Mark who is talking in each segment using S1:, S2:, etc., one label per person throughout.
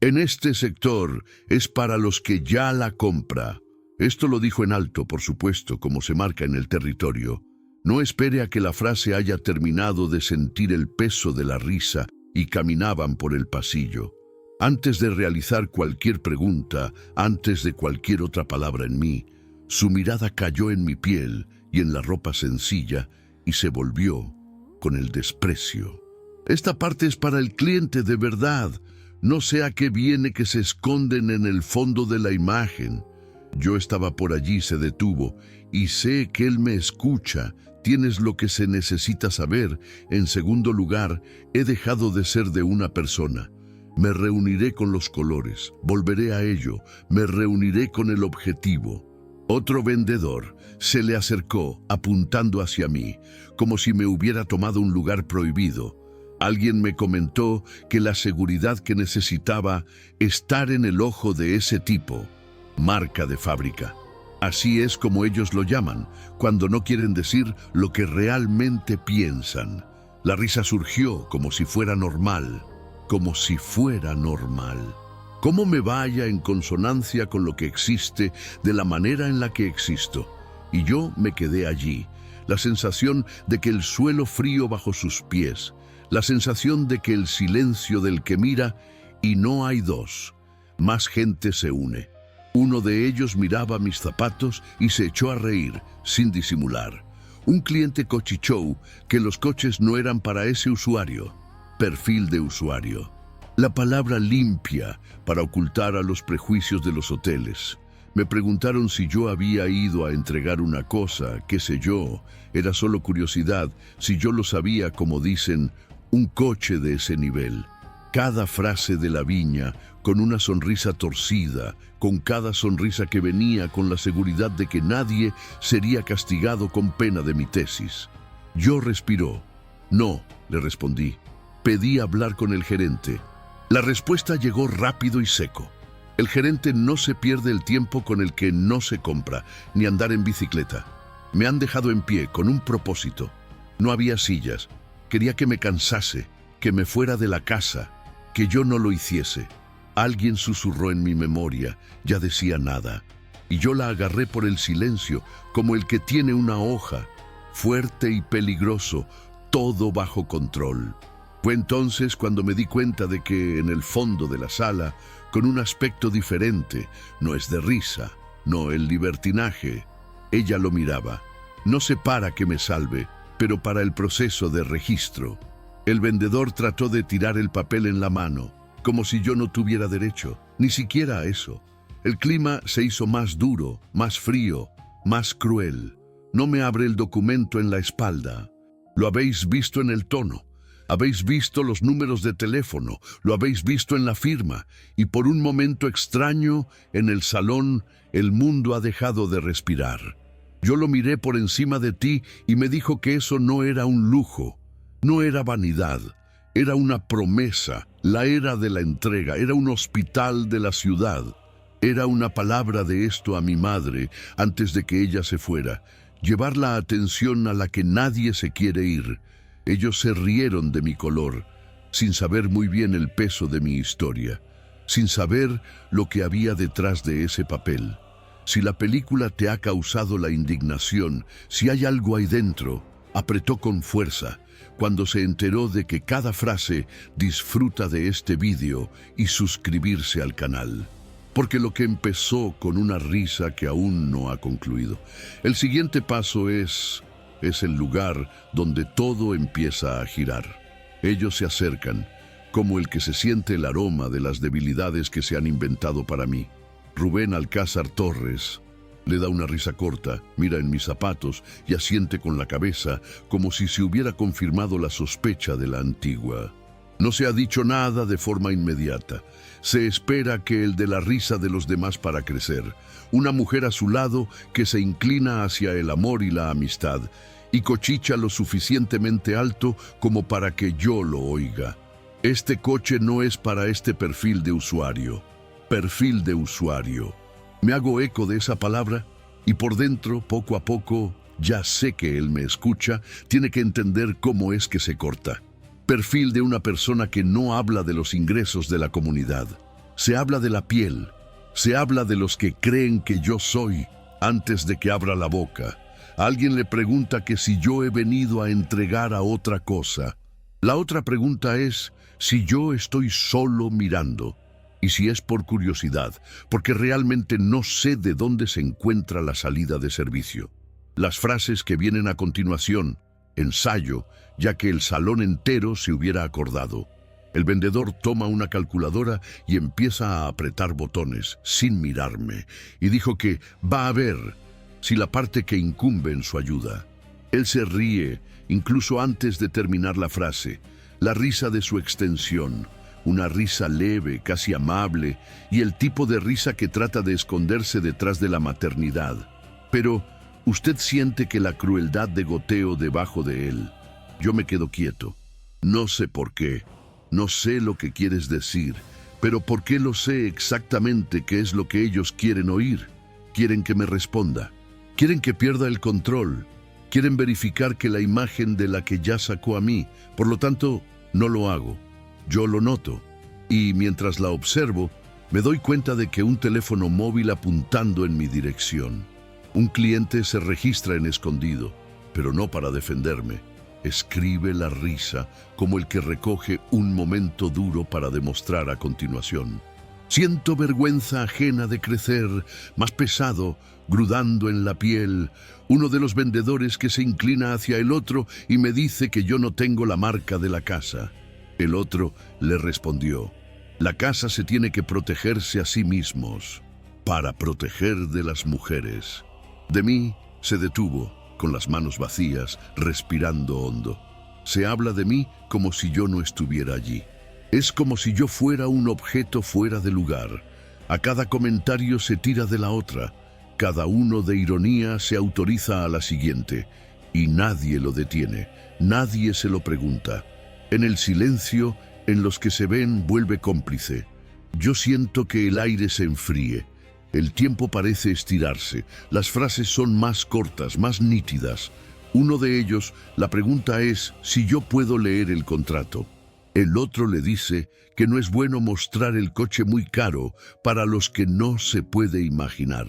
S1: En este sector es para los que ya la compra. Esto lo dijo en alto, por supuesto, como se marca en el territorio. No espere a que la frase haya terminado de sentir el peso de la risa y caminaban por el pasillo. Antes de realizar cualquier pregunta, antes de cualquier otra palabra en mí, su mirada cayó en mi piel y en la ropa sencilla y se volvió con el desprecio. Esta parte es para el cliente de verdad. No sé a qué viene que se esconden en el fondo de la imagen. Yo estaba por allí, se detuvo, y sé que él me escucha. Tienes lo que se necesita saber. En segundo lugar, he dejado de ser de una persona. Me reuniré con los colores, volveré a ello, me reuniré con el objetivo. Otro vendedor se le acercó, apuntando hacia mí, como si me hubiera tomado un lugar prohibido. Alguien me comentó que la seguridad que necesitaba estar en el ojo de ese tipo, marca de fábrica. Así es como ellos lo llaman, cuando no quieren decir lo que realmente piensan. La risa surgió como si fuera normal, como si fuera normal. ¿Cómo me vaya en consonancia con lo que existe de la manera en la que existo? Y yo me quedé allí, la sensación de que el suelo frío bajo sus pies, la sensación de que el silencio del que mira, y no hay dos. Más gente se une. Uno de ellos miraba mis zapatos y se echó a reír, sin disimular. Un cliente cochichó que los coches no eran para ese usuario. Perfil de usuario. La palabra limpia para ocultar a los prejuicios de los hoteles. Me preguntaron si yo había ido a entregar una cosa, qué sé yo. Era solo curiosidad, si yo lo sabía, como dicen, un coche de ese nivel. Cada frase de la viña, con una sonrisa torcida, con cada sonrisa que venía con la seguridad de que nadie sería castigado con pena de mi tesis. Yo respiró. No, le respondí. Pedí hablar con el gerente. La respuesta llegó rápido y seco. El gerente no se pierde el tiempo con el que no se compra, ni andar en bicicleta. Me han dejado en pie con un propósito. No había sillas. Quería que me cansase, que me fuera de la casa, que yo no lo hiciese. Alguien susurró en mi memoria, ya decía nada. Y yo la agarré por el silencio, como el que tiene una hoja, fuerte y peligroso, todo bajo control. Fue entonces cuando me di cuenta de que en el fondo de la sala, con un aspecto diferente, no es de risa, no el libertinaje. Ella lo miraba. No sé para que me salve, pero para el proceso de registro. El vendedor trató de tirar el papel en la mano, como si yo no tuviera derecho, ni siquiera a eso. El clima se hizo más duro, más frío, más cruel. No me abre el documento en la espalda. Lo habéis visto en el tono. Habéis visto los números de teléfono, lo habéis visto en la firma, y por un momento extraño, en el salón, el mundo ha dejado de respirar. Yo lo miré por encima de ti y me dijo que eso no era un lujo, no era vanidad, era una promesa, la era de la entrega, era un hospital de la ciudad. Era una palabra de esto a mi madre antes de que ella se fuera, llevar la atención a la que nadie se quiere ir. Ellos se rieron de mi color, sin saber muy bien el peso de mi historia, sin saber lo que había detrás de ese papel. Si la película te ha causado la indignación, si hay algo ahí dentro, apretó con fuerza cuando se enteró de que cada frase disfruta de este vídeo y suscribirse al canal. Porque lo que empezó con una risa que aún no ha concluido. El siguiente paso es el lugar donde todo empieza a girar. Ellos se acercan, como el que se siente el aroma de las debilidades que se han inventado para mí. Rubén Alcázar Torres le da una risa corta, mira en mis zapatos y asiente con la cabeza, como si se hubiera confirmado la sospecha de la antigua. No se ha dicho nada de forma inmediata. Se espera que el de la risa de los demás para crecer. Una mujer a su lado que se inclina hacia el amor y la amistad y cochicha lo suficientemente alto como para que yo lo oiga. Este coche no es para este perfil de usuario. Perfil de usuario. Me hago eco de esa palabra y por dentro, poco a poco, ya sé que él me escucha, tiene que entender cómo es que se corta. Perfil de una persona que no habla de los ingresos de la comunidad. Se habla de la piel, se habla de los que creen que yo soy antes de que abra la boca. Alguien le pregunta que si yo he venido a entregar a otra cosa. La otra pregunta es si yo estoy solo mirando y si es por curiosidad, porque realmente no sé de dónde se encuentra la salida de servicio. Las frases que vienen a continuación, ensayo, ya que el salón entero se hubiera acordado. El vendedor toma una calculadora y empieza a apretar botones, sin mirarme, y dijo que va a ver si la parte que incumbe en su ayuda. Él se ríe, incluso antes de terminar la frase, la risa de su extensión, una risa leve, casi amable, y el tipo de risa que trata de esconderse detrás de la maternidad. Pero usted siente que la crueldad de goteo debajo de él. Yo me quedo quieto. No sé por qué. No sé lo que quieres decir, pero ¿por qué lo sé exactamente qué es lo que ellos quieren oír? Quieren que me responda. Quieren que pierda el control. Quieren verificar que la imagen de la que ya sacó a mí. Por lo tanto, no lo hago. Yo lo noto. Y mientras la observo, me doy cuenta de que un teléfono móvil apuntando en mi dirección. Un cliente se registra en escondido, pero no para defenderme. Escribe la risa como el que recoge un momento duro para demostrar a continuación. Siento vergüenza ajena de crecer, más pesado, grudando en la piel. Uno de los vendedores que se inclina hacia el otro y me dice que yo no tengo la marca de la casa. El otro le respondió: la casa se tiene que protegerse a sí mismos, para proteger de las mujeres. De mí se detuvo, con las manos vacías, respirando hondo. Se habla de mí como si yo no estuviera allí. Es como si yo fuera un objeto fuera de lugar. A cada comentario se tira de la otra. Cada uno de ironía se autoriza a la siguiente. Y nadie lo detiene. Nadie se lo pregunta. En el silencio, en los que se ven, vuelve cómplice. Yo siento que el aire se enfríe. El tiempo parece estirarse. Las frases son más cortas, más nítidas. Uno de ellos, la pregunta es si yo puedo leer el contrato. El otro le dice que no es bueno mostrar el coche muy caro para los que no se puede imaginar.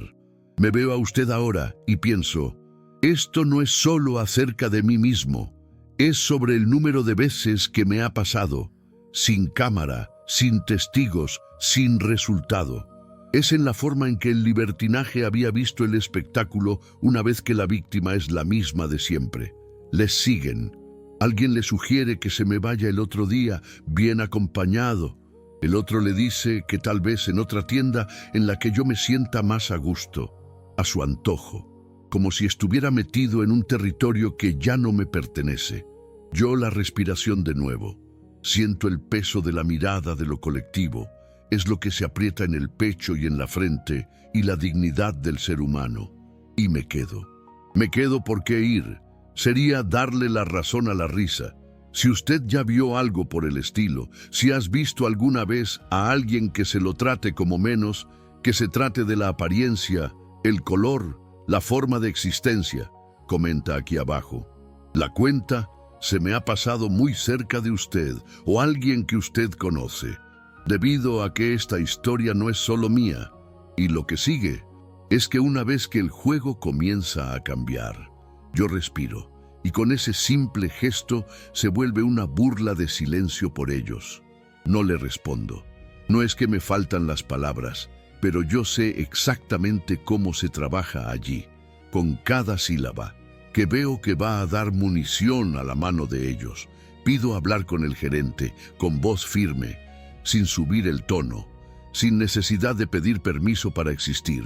S1: Me veo a usted ahora y pienso, esto no es solo acerca de mí mismo, es sobre el número de veces que me ha pasado, sin cámara, sin testigos, sin resultado. Es en la forma en que el libertinaje había visto el espectáculo una vez que la víctima es la misma de siempre. Les siguen. Alguien le sugiere que se me vaya el otro día, bien acompañado. El otro le dice que tal vez en otra tienda en la que yo me sienta más a gusto, a su antojo, como si estuviera metido en un territorio que ya no me pertenece. Yo la respiración de nuevo. Siento el peso de la mirada de lo colectivo. Es lo que se aprieta en el pecho y en la frente, y la dignidad del ser humano. Y me quedo. Me quedo porque ir sería darle la razón a la risa. Si usted ya vio algo por el estilo, si has visto alguna vez a alguien que se lo trate como menos, que se trate de la apariencia, el color, la forma de existencia, comenta aquí abajo. La cuenta se me ha pasado muy cerca de usted o alguien que usted conoce. Debido a que esta historia no es solo mía, y lo que sigue es que una vez que el juego comienza a cambiar, yo respiro, y con ese simple gesto se vuelve una burla de silencio por ellos. No le respondo. No es que me faltan las palabras, pero yo sé exactamente cómo se trabaja allí, con cada sílaba, que veo que va a dar munición a la mano de ellos. Pido hablar con el gerente, con voz firme, sin subir el tono, sin necesidad de pedir permiso para existir.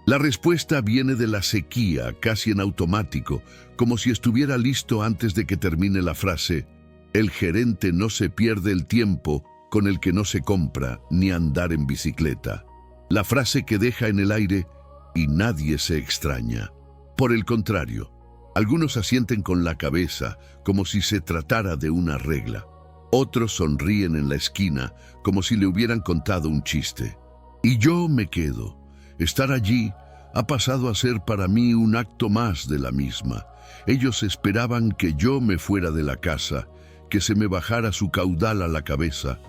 S1: La respuesta viene de la sequía, casi en automático, como si estuviera listo antes de que termine la frase. El gerente no se pierde el tiempo con el que no se compra ni andar en bicicleta. La frase que deja en el aire y nadie se extraña. Por el contrario, algunos asienten con la cabeza como si se tratara de una regla. Otros sonríen en la esquina como si le hubieran contado un chiste. Y yo me quedo. Estar allí ha pasado a ser para mí un acto más de la misma. Ellos esperaban que yo me fuera de la casa, que se me bajara su caudal a la cabeza,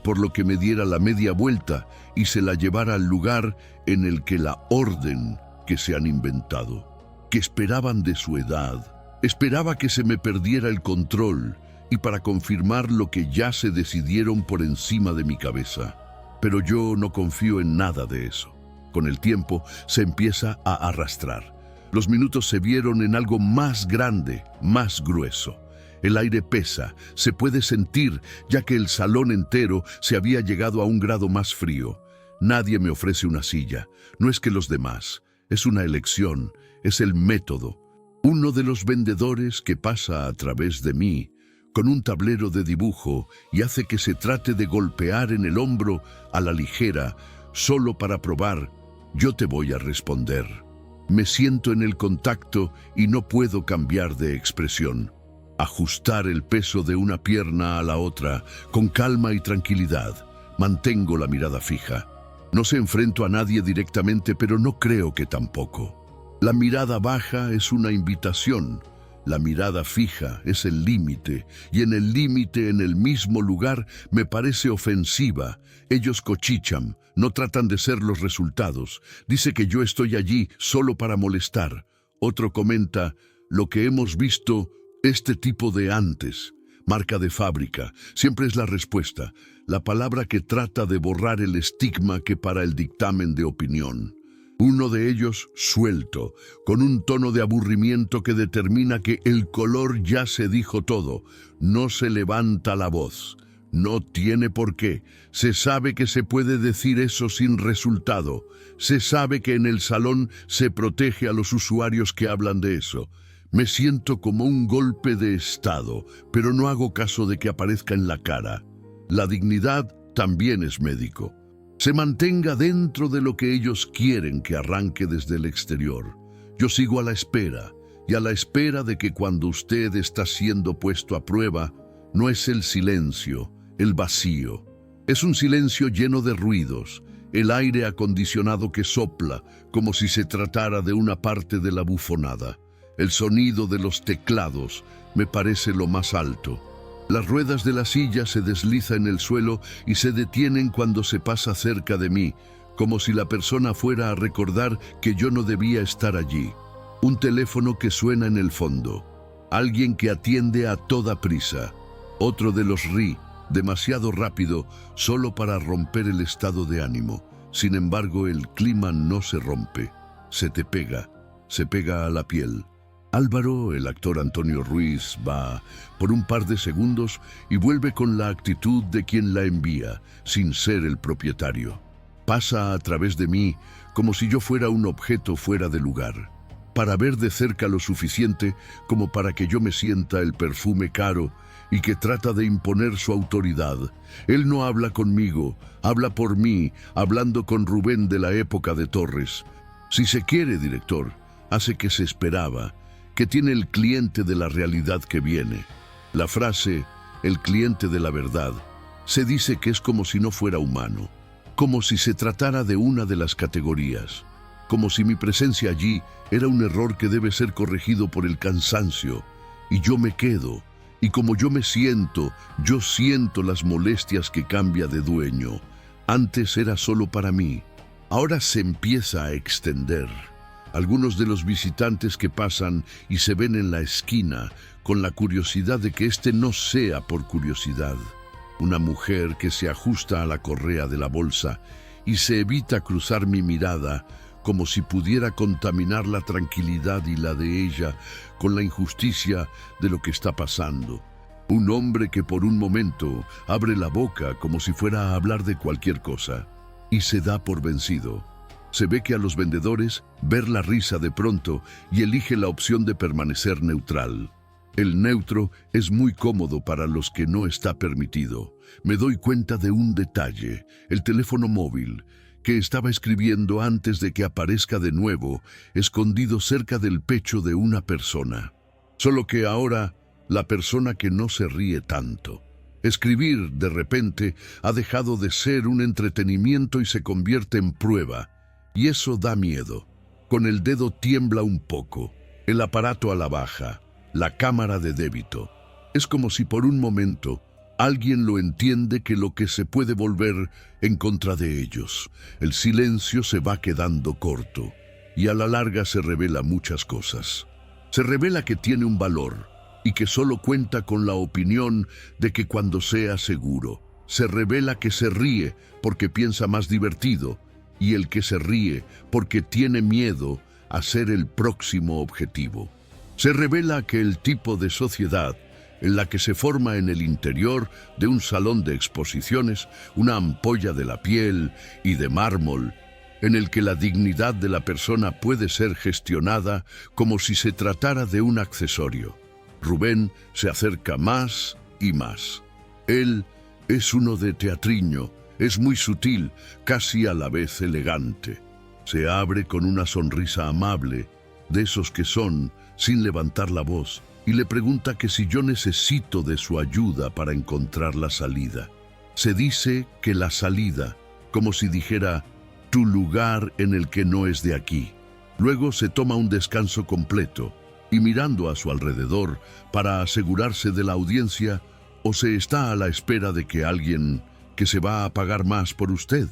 S1: por lo que me diera la media vuelta y se la llevara al lugar en el que la orden que se han inventado, que esperaban de su edad. Esperaba que se me perdiera el control y para confirmar lo que ya se decidieron por encima de mi cabeza. Pero yo no confío en nada de eso. Con el tiempo se empieza a arrastrar. Los minutos se vieron en algo más grande, más grueso. El aire pesa, se puede sentir, ya que el salón entero se había llegado a un grado más frío. Nadie me ofrece una silla. No es que los demás. Es una elección, es el método. Uno de los vendedores que pasa a través de mí, con un tablero de dibujo, y hace que se trate de golpear en el hombro a la ligera, solo para probar, yo te voy a responder. Me siento en el contacto y no puedo cambiar de expresión. Ajustar el peso de una pierna a la otra, con calma y tranquilidad. Mantengo la mirada fija. No se enfrento a nadie directamente, pero no creo que tampoco. La mirada baja es una invitación. La mirada fija es el límite, y en el límite, en el mismo lugar, me parece ofensiva. Ellos cochichan, no tratan de ser los resultados. Dice que yo estoy allí solo para molestar. Otro comenta, lo que hemos visto, este tipo de antes. Marca de fábrica, siempre es la respuesta. La palabra que trata de borrar el estigma que para el dictamen de opinión. Uno de ellos suelto, con un tono de aburrimiento que determina que el color ya se dijo todo. No se levanta la voz. No tiene por qué. Se sabe que se puede decir eso sin resultado. Se sabe que en el salón se protege a los usuarios que hablan de eso. Me siento como un golpe de estado, pero no hago caso de que aparezca en la cara. La dignidad también es médico. Se mantenga dentro de lo que ellos quieren que arranque desde el exterior. Yo sigo a la espera, y a la espera de que cuando usted está siendo puesto a prueba, no es el silencio, el vacío. Es un silencio lleno de ruidos, el aire acondicionado que sopla, como si se tratara de una parte de la bufonada. El sonido de los teclados me parece lo más alto. Las ruedas de la silla se deslizan en el suelo y se detienen cuando se pasa cerca de mí, como si la persona fuera a recordar que yo no debía estar allí. Un teléfono que suena en el fondo. Alguien que atiende a toda prisa. Otro de los ri, demasiado rápido, solo para romper el estado de ánimo. Sin embargo, el clima no se rompe. Se pega a la piel. Álvaro, el actor Antonio Ruiz, va por un par de segundos y vuelve con la actitud de quien la envía, sin ser el propietario. Pasa a través de mí como si yo fuera un objeto fuera de lugar, para ver de cerca lo suficiente como para que yo me sienta el perfume caro y que trata de imponer su autoridad. Él no habla conmigo, habla por mí, hablando con Rubén de la época de Torres. Si se quiere, director, hace que se esperaba, que tiene el cliente de la realidad que viene. La frase, el cliente de la verdad, se dice que es como si no fuera humano, como si se tratara de una de las categorías, como si mi presencia allí era un error que debe ser corregido por el cansancio, y yo me quedo, y como yo siento las molestias que cambia de dueño. Antes era solo para mí, ahora se empieza a extender. Algunos de los visitantes que pasan y se ven en la esquina con la curiosidad de que este no sea por curiosidad. Una mujer que se ajusta a la correa de la bolsa y se evita cruzar mi mirada como si pudiera contaminar la tranquilidad y la de ella con la injusticia de lo que está pasando. Un hombre que por un momento abre la boca como si fuera a hablar de cualquier cosa y se da por vencido. Se ve que a los vendedores ver la risa de pronto y elige la opción de permanecer neutral. El neutro es muy cómodo para los que no está permitido. Me doy cuenta de un detalle, el teléfono móvil, que estaba escribiendo antes de que aparezca de nuevo, escondido cerca del pecho de una persona. Solo que ahora, la persona que no se ríe tanto. Escribir, de repente, ha dejado de ser un entretenimiento y se convierte en prueba. Y eso da miedo. Con el dedo tiembla un poco, el aparato a la baja, la cámara de débito. Es como si por un momento Alguien lo entiende que lo que se puede volver en contra de ellos. El silencio se va quedando corto y a la larga se revela muchas cosas. Se revela que tiene un valor y que solo cuenta con la opinión de que cuando sea seguro. Se revela que se ríe porque piensa más divertido y el que se ríe porque tiene miedo a ser el próximo objetivo. Se revela que el tipo de sociedad en la que se forma en el interior de un salón de exposiciones, una ampolla de la piel y de mármol, en el que la dignidad de la persona puede ser gestionada como si se tratara de un accesorio. Rubén se acerca más y más. Él es uno de teatriño, es muy sutil, casi a la vez elegante. Se abre con una sonrisa amable, de esos que son, sin levantar la voz, y le pregunta que si yo necesito de su ayuda para encontrar la salida. Se dice que la salida, como si dijera, tu lugar en el que no es de aquí. Luego se toma un descanso completo, y mirando a su alrededor para asegurarse de la audiencia, o se está a la espera de que alguien que se va a pagar más por usted.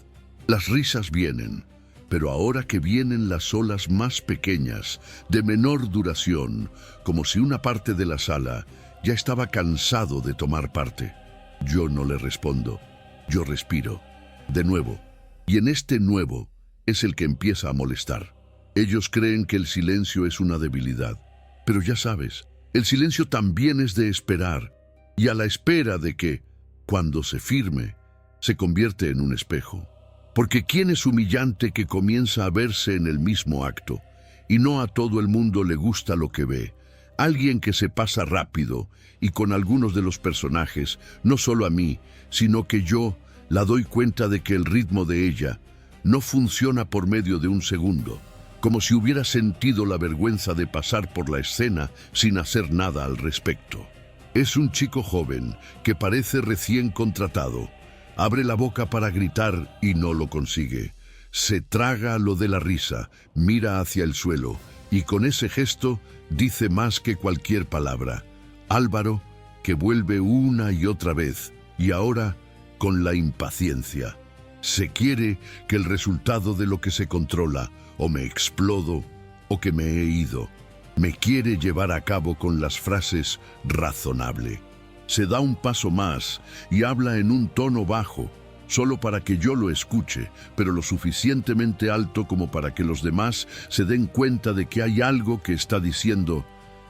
S1: Las risas vienen, pero ahora que vienen las olas más pequeñas, de menor duración, como si una parte de la sala ya estaba cansado de tomar parte. Yo no le respondo, yo respiro, de nuevo, y en este nuevo es el que empieza a molestar. Ellos creen que el silencio es una debilidad, pero ya sabes, el silencio también es de esperar, y a la espera de que, cuando se firme, se convierte en un espejo. Porque ¿quién es humillante que comienza a verse en el mismo acto? Y no a todo el mundo le gusta lo que ve. Alguien que se pasa rápido y con algunos de los personajes, no solo a mí, sino que yo la doy cuenta de que el ritmo de ella no funciona por medio de un segundo, como si hubiera sentido la vergüenza de pasar por la escena sin hacer nada al respecto. Es un chico joven que parece recién contratado. Abre la boca para gritar y no lo consigue. Se traga lo de la risa, mira hacia el suelo y con ese gesto dice más que cualquier palabra. Álvaro, que vuelve una y otra vez, y ahora con la impaciencia. Se quiere que el resultado de lo que se controla, o me explodo, o que me he ido. Me quiere llevar a cabo con las frases razonable. Se da un paso más y habla en un tono bajo, solo para que yo lo escuche, pero lo suficientemente alto como para que los demás se den cuenta de que hay algo que está diciendo.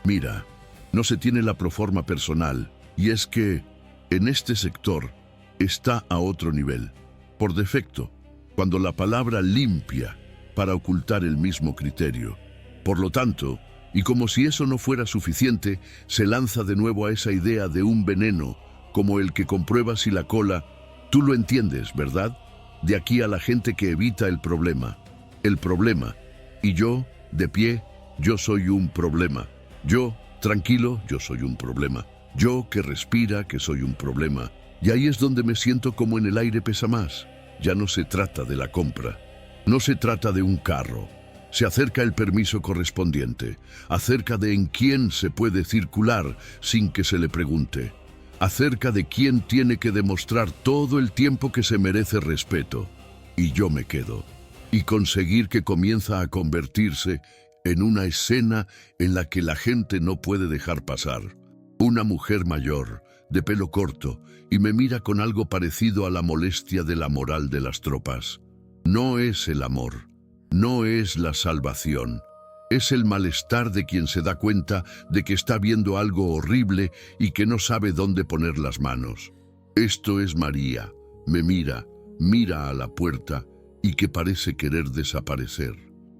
S1: Mira, no se tiene la proforma personal, y es que, en este sector, está a otro nivel. Por defecto, cuando la palabra limpia para ocultar el mismo criterio. Por lo tanto, y como si eso no fuera suficiente, se lanza de nuevo a esa idea de un veneno, como el que comprueba si la cola. Tú lo entiendes, ¿verdad? De aquí a la gente que evita el problema. El problema. Y yo, de pie, yo soy un problema. Yo, tranquilo, yo soy un problema. Yo, que respira, que soy un problema. Y ahí es donde me siento como en el aire pesa más. Ya no se trata de la compra. No se trata de un carro. Se acerca el permiso correspondiente, acerca de en quién se puede circular sin que se le pregunte, acerca de quién tiene que demostrar todo el tiempo que se merece respeto. Y yo me quedo, y conseguir que comienza a convertirse en una escena en la que la gente no puede dejar pasar. Una mujer mayor, de pelo corto, y me mira con algo parecido a la molestia de la moral de las tropas. No es el amor. No es la salvación, es el malestar de quien se da cuenta de que está viendo algo horrible y que no sabe dónde poner las manos. Esto es María, me mira, mira a la puerta y que parece querer desaparecer.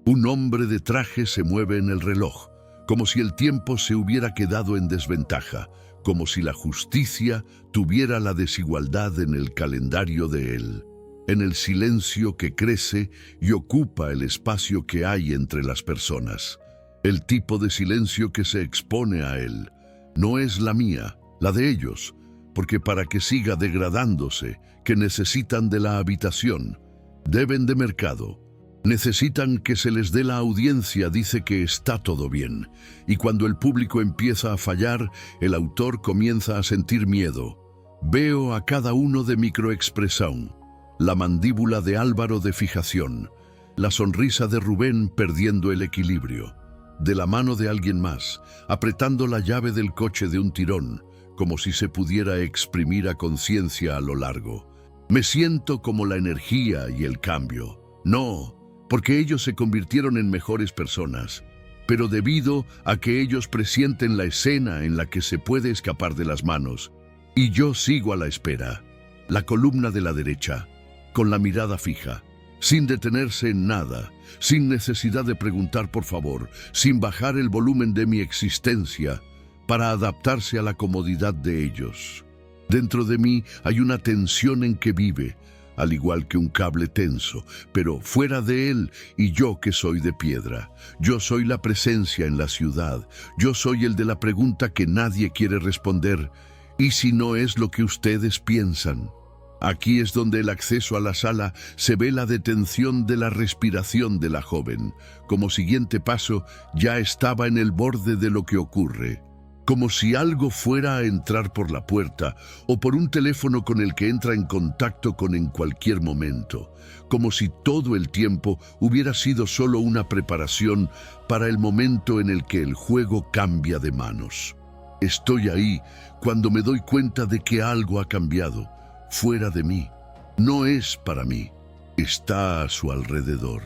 S1: Un hombre de traje se mueve en el reloj, como si el tiempo se hubiera quedado en desventaja, como si la justicia tuviera la desigualdad en el calendario de él. En el silencio que crece y ocupa el espacio que hay entre las personas. El tipo de silencio que se expone a él no es la mía, la de ellos, porque para que siga degradándose, que necesitan de la habitación, deben de mercado, necesitan que se les dé la audiencia, dice que está todo bien, y cuando el público empieza a fallar, el autor comienza a sentir miedo. Veo a cada uno de microexpresión, la mandíbula de Álvaro de fijación, la sonrisa de Rubén perdiendo el equilibrio, de la mano de alguien más, apretando la llave del coche de un tirón, como si se pudiera exprimir a conciencia a lo largo. Me siento como la energía y el cambio. No, porque ellos se convirtieron en mejores personas, pero debido a que ellos presienten la escena en la que se puede escapar de las manos. Y yo sigo a la espera, la columna de la derecha, con la mirada fija, sin detenerse en nada, sin necesidad de preguntar por favor, sin bajar el volumen de mi existencia para adaptarse a la comodidad de ellos. Dentro de mí hay una tensión en que vive, al igual que un cable tenso, pero fuera de él y yo que soy de piedra. Yo soy la presencia en la ciudad, yo soy el de la pregunta que nadie quiere responder. ¿Y si no es lo que ustedes piensan? Aquí es donde el acceso a la sala se ve la detención de la respiración de la joven. Como siguiente paso, ya estaba en el borde de lo que ocurre. Como si algo fuera a entrar por la puerta o por un teléfono con el que entra en contacto con en cualquier momento. Como si todo el tiempo hubiera sido solo una preparación para el momento en el que el juego cambia de manos. Estoy ahí cuando me doy cuenta de que algo ha cambiado. Fuera de mí. No es para mí. Está a su alrededor.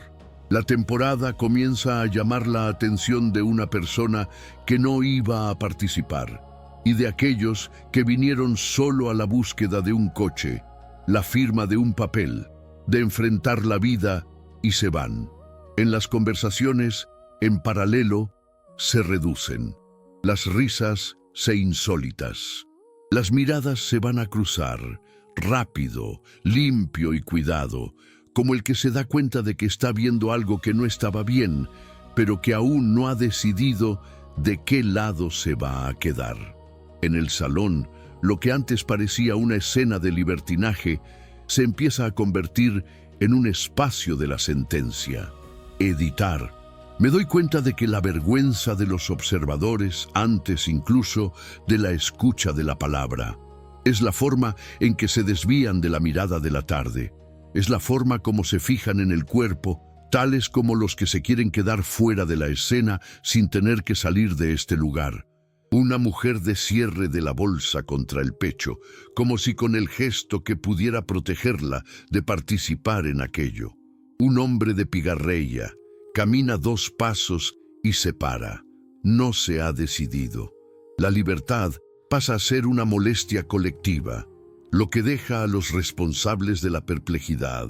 S1: La temporada comienza a llamar la atención de una persona que no iba a participar y de aquellos que vinieron solo a la búsqueda de un coche, la firma de un papel, de enfrentar la vida y se van. En las conversaciones, en paralelo, se reducen. Las risas se insólitas. Las miradas se van a cruzar, rápido, limpio y cuidado, como el que se da cuenta de que está viendo algo que no estaba bien, pero que aún no ha decidido de qué lado se va a quedar. En el salón, lo que antes parecía una escena de libertinaje, se empieza a convertir en un espacio de la sentencia. Editar. Me doy cuenta de que la vergüenza de los observadores, antes incluso de la escucha de la palabra, es la forma en que se desvían de la mirada de la tarde. Es la forma como se fijan en el cuerpo, tales como los que se quieren quedar fuera de la escena sin tener que salir de este lugar. Una mujer de cierre de la bolsa contra el pecho, como si con el gesto que pudiera protegerla de participar en aquello. Un hombre de pigarreya, camina 2 pasos y se para. No se ha decidido. La libertad pasa a ser una molestia colectiva, lo que deja a los responsables de la perplejidad.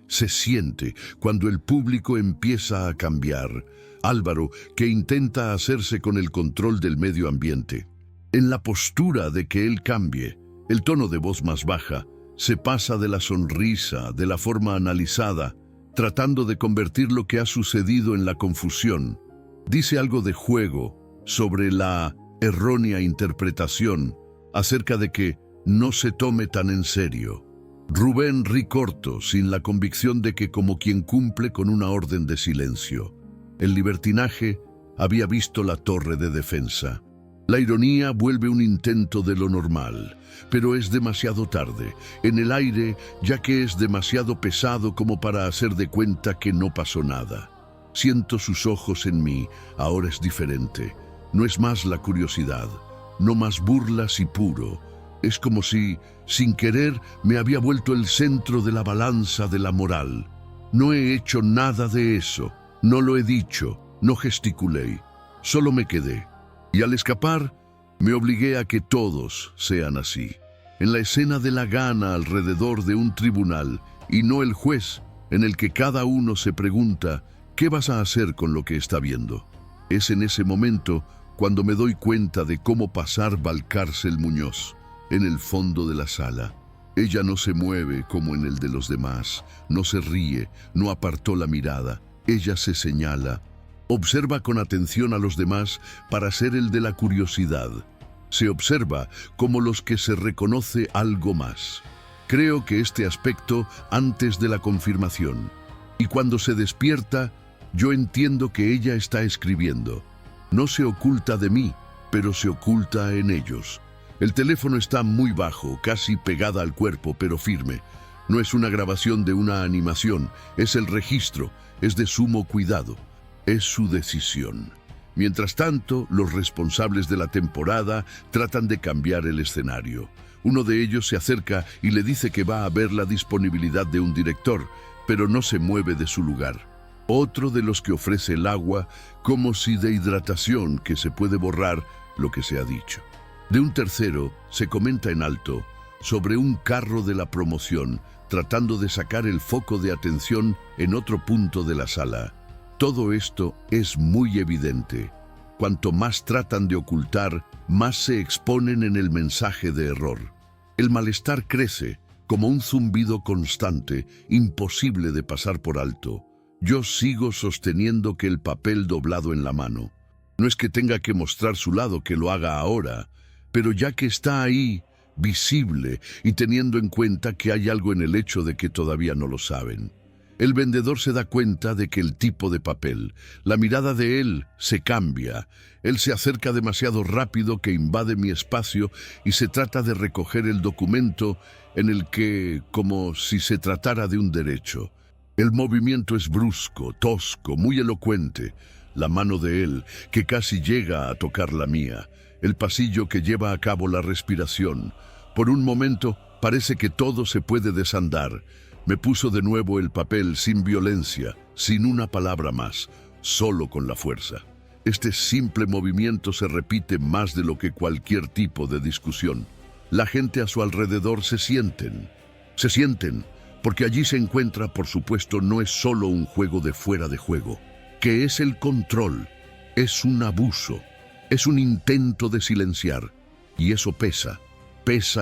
S1: Se siente cuando el público empieza a cambiar. Álvaro, que intenta hacerse con el control del medio ambiente. En la postura de que él cambie, el tono de voz más baja, se pasa de la sonrisa, de la forma analizada, tratando de convertir lo que ha sucedido en la confusión. Dice algo de juego sobre la errónea interpretación acerca de que no se tome tan en serio. Rubén ri corto, sin la convicción de que como quien cumple con una orden de silencio. El libertinaje había visto la torre de defensa. La ironía vuelve un intento de lo normal, pero es demasiado tarde, en el aire, ya que es demasiado pesado como para hacer de cuenta que no pasó nada. Siento sus ojos en mí, ahora es diferente. No es más la curiosidad, no más burlas y puro. Es como si, sin querer, me había vuelto el centro de la balanza de la moral. No he hecho nada de eso, no lo he dicho, no gesticulé, solo me quedé. Y al escapar, me obligué a que todos sean así. En la escena de la gana alrededor de un tribunal, y no el juez, en el que cada uno se pregunta, ¿qué vas a hacer con lo que está viendo? Es en ese momento cuando me doy cuenta de cómo pasar Valcárcel Muñoz, en el fondo de la sala. Ella no se mueve como en el de los demás, no se ríe, no apartó la mirada. Ella se señala, observa con atención a los demás para ser el de la curiosidad. Se observa como los que se reconoce algo más. Creo que este aspecto antes de la confirmación. Y cuando se despierta, yo entiendo que ella está escribiendo. No se oculta de mí, pero se oculta en ellos. El teléfono está muy bajo, casi pegada al cuerpo, pero firme. No es una grabación de una animación, es el registro, es de sumo cuidado. Es su decisión. Mientras tanto, los responsables de la temporada tratan de cambiar el escenario. Uno de ellos se acerca y le dice que va a ver la disponibilidad de un director, pero no se mueve de su lugar. Otro de los que ofrece el agua, como si de hidratación, que se puede borrar lo que se ha dicho. De un tercero se comenta en alto sobre un carro de la promoción, tratando de sacar el foco de atención en otro punto de la sala. Todo esto es muy evidente. Cuanto más tratan de ocultar, más se exponen en el mensaje de error. El malestar crece como un zumbido constante, imposible de pasar por alto. Yo sigo sosteniendo que el papel doblado en la mano. No es que tenga que mostrar su lado, que lo haga ahora, pero ya que está ahí, visible, y teniendo en cuenta que hay algo en el hecho de que todavía no lo saben. El vendedor se da cuenta de que el tipo de papel, la mirada de él, se cambia. Él se acerca demasiado rápido que invade mi espacio y se trata de recoger el documento en el que, como si se tratara de un derecho. El movimiento es brusco, tosco, muy elocuente. La mano de él, que casi llega a tocar la mía. El pasillo que lleva a cabo la respiración. Por un momento parece que todo se puede desandar. Me puso de nuevo el papel sin violencia, sin una palabra más, solo con la fuerza. Este simple movimiento se repite más de lo que cualquier tipo de discusión. La gente a su alrededor se sienten, porque allí se encuentra, por supuesto, no es solo un juego de fuera de juego, que es el control, es un abuso, es un intento de silenciar, y eso pesa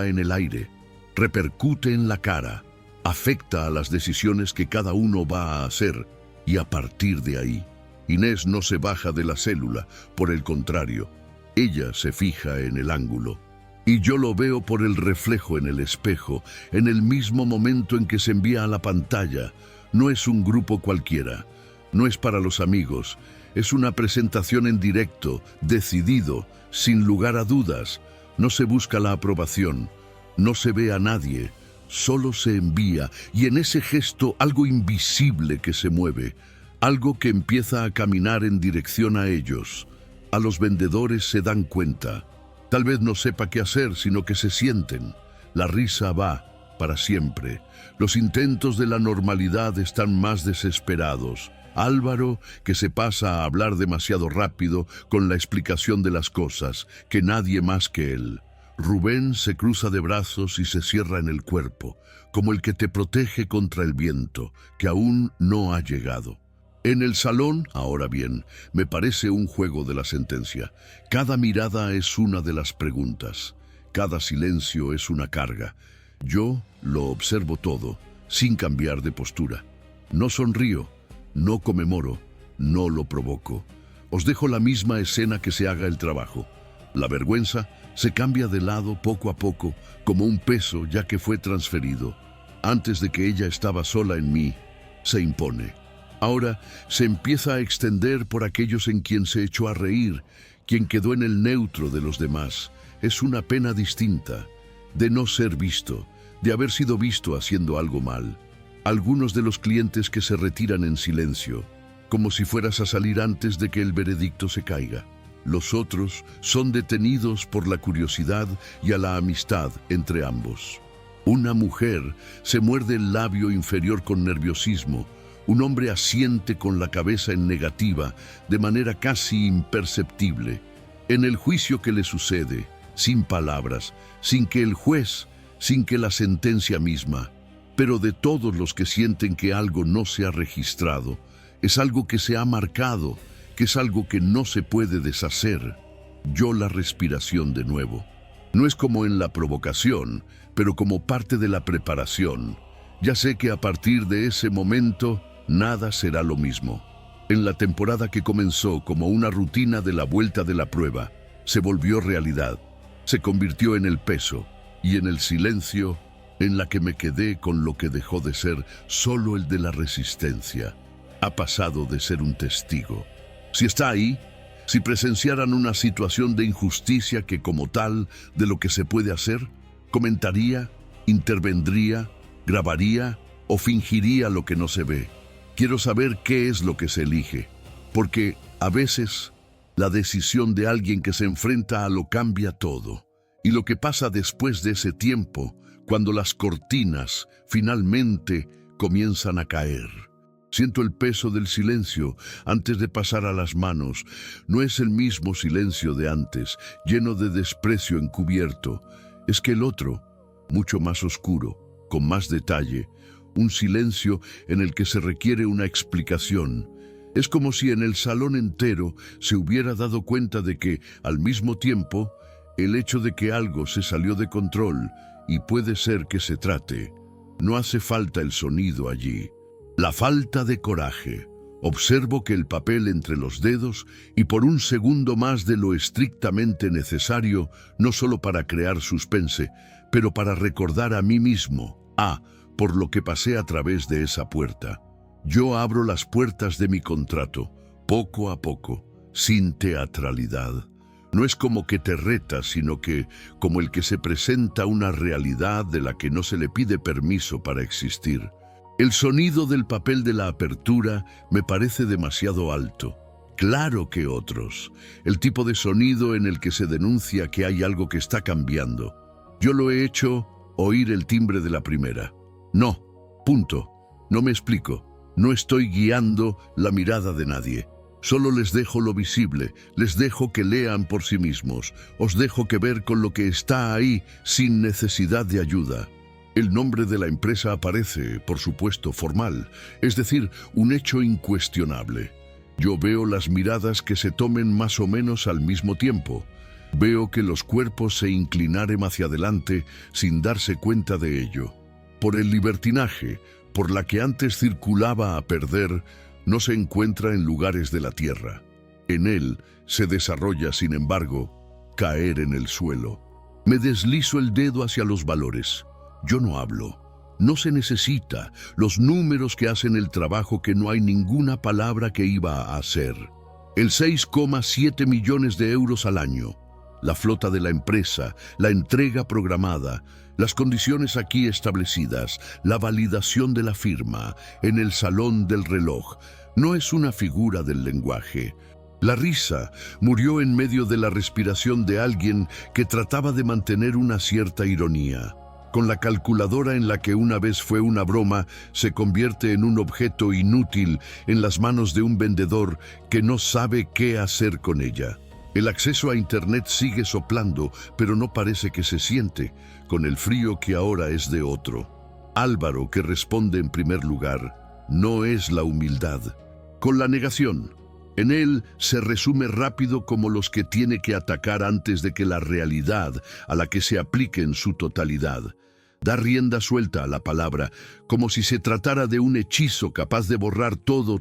S1: en el aire, repercute en la cara, afecta a las decisiones que cada uno va a hacer, y a partir de ahí, Inés no se baja de la célula, por el contrario, ella se fija en el ángulo. Y yo lo veo por el reflejo en el espejo, en el mismo momento en que se envía a la pantalla. No es un grupo cualquiera, no es para los amigos, es una presentación en directo, decidido, sin lugar a dudas. No se busca la aprobación, no se ve a nadie, solo se envía, y en ese gesto algo invisible que se mueve, algo que empieza a caminar en dirección a ellos. A los vendedores se dan cuenta. Tal vez no sepa qué hacer, sino que se sienten. La risa va para siempre. Los intentos de la normalidad están más desesperados. Álvaro, que se pasa a hablar demasiado rápido con la explicación de las cosas, que nadie más que él. Rubén se cruza de brazos y se cierra en el cuerpo, como el que te protege contra el viento, que aún no ha llegado. En el salón, ahora bien, me parece un juego de la sentencia. Cada mirada es una de las preguntas. Cada silencio es una carga. Yo lo observo todo, sin cambiar de postura. No sonrío, no conmemoro, no lo provoco. Os dejo la misma escena que se haga el trabajo. La vergüenza se cambia de lado poco a poco, como un peso ya que fue transferido. Antes de que ella estaba sola en mí, se impone. Ahora se empieza a extender por aquellos en quien se echó a reír, quien quedó en el neutro de los demás. Es una pena distinta, de no ser visto, de haber sido visto haciendo algo mal. Algunos de los clientes que se retiran en silencio, como si fueras a salir antes de que el veredicto se caiga. Los otros son detenidos por la curiosidad y a la amistad entre ambos. Una mujer se muerde el labio inferior con nerviosismo. Un hombre asiente con la cabeza en negativa, de manera casi imperceptible. En el juicio que le sucede, sin palabras, sin que el juez, sin que la sentencia misma, pero de todos los que sienten que algo no se ha registrado, es algo que se ha marcado, que es algo que no se puede deshacer. Yo la respiración de nuevo. No es como en la provocación, pero como parte de la preparación. Ya sé que a partir de ese momento, nada será lo mismo. En la temporada que comenzó como una rutina de la vuelta de la prueba, se volvió realidad, se convirtió en el peso y en el silencio en la que me quedé con lo que dejó de ser solo el de la resistencia. Ha pasado de ser un testigo. Si está ahí, Si presenciaran una situación de injusticia que como tal de lo que se puede hacer, comentaría, intervendría, grabaría o fingiría lo que no se ve. Quiero saber qué es lo que se elige, porque a veces la decisión de alguien que se enfrenta a lo cambia todo. Y lo que pasa después de ese tiempo, cuando las cortinas finalmente comienzan a caer. Siento el peso del silencio antes de pasar a las manos. No es el mismo silencio de antes, lleno de desprecio encubierto. Es que el otro, mucho más oscuro, con más detalle, un silencio en el que se requiere una explicación. Es como si en el salón entero se hubiera dado cuenta de que, al mismo tiempo, el hecho de que algo se salió de control, y puede ser que se trate, no hace falta el sonido allí. La falta de coraje. Observo que el papel entre los dedos y por un segundo más de lo estrictamente necesario, no solo para crear suspense, pero para recordar a mí mismo, por lo que pasé a través de esa puerta. Yo abro las puertas de mi contrato, poco a poco, sin teatralidad. No es como que te retas, sino que como el que se presenta una realidad de la que no se le pide permiso para existir. El sonido del papel de la apertura me parece demasiado alto. Claro que otros. El tipo de sonido en el que se denuncia que hay algo que está cambiando. Yo lo he hecho oír el timbre de la primera. No, punto. No me explico. No estoy guiando la mirada de nadie. Solo les dejo lo visible, les dejo que lean por sí mismos. Os dejo que ver con lo que está ahí sin necesidad de ayuda. El nombre de la empresa aparece, por supuesto, formal, es decir, un hecho incuestionable. Yo veo las miradas que se tomen más o menos al mismo tiempo. Veo que los cuerpos se inclinaren hacia adelante sin darse cuenta de ello. Por el libertinaje, por la que antes circulaba a perder, no se encuentra en lugares de la tierra. En él se desarrolla, sin embargo, caer en el suelo. Me deslizo el dedo hacia los valores. Yo no hablo. No se necesita los números que hacen el trabajo que no hay ninguna palabra que iba a hacer. El 6,7 millones de euros al año. La flota de la empresa, la entrega programada, las condiciones aquí establecidas, la validación de la firma, en el salón del reloj. No es una figura del lenguaje. La risa murió en medio de la respiración de alguien que trataba de mantener una cierta ironía. Con la calculadora en la que una vez fue una broma, se convierte en un objeto inútil en las manos de un vendedor que no sabe qué hacer con ella. El acceso a Internet sigue soplando, pero no parece que se siente, con el frío que ahora es de otro. Álvaro, que responde en primer lugar, no es la humildad. Con la negación. En él se resume rápido como los que tiene que atacar antes de que la realidad a la que se aplique en su totalidad. Da rienda suelta a la palabra, como si se tratara de un hechizo capaz de borrar todo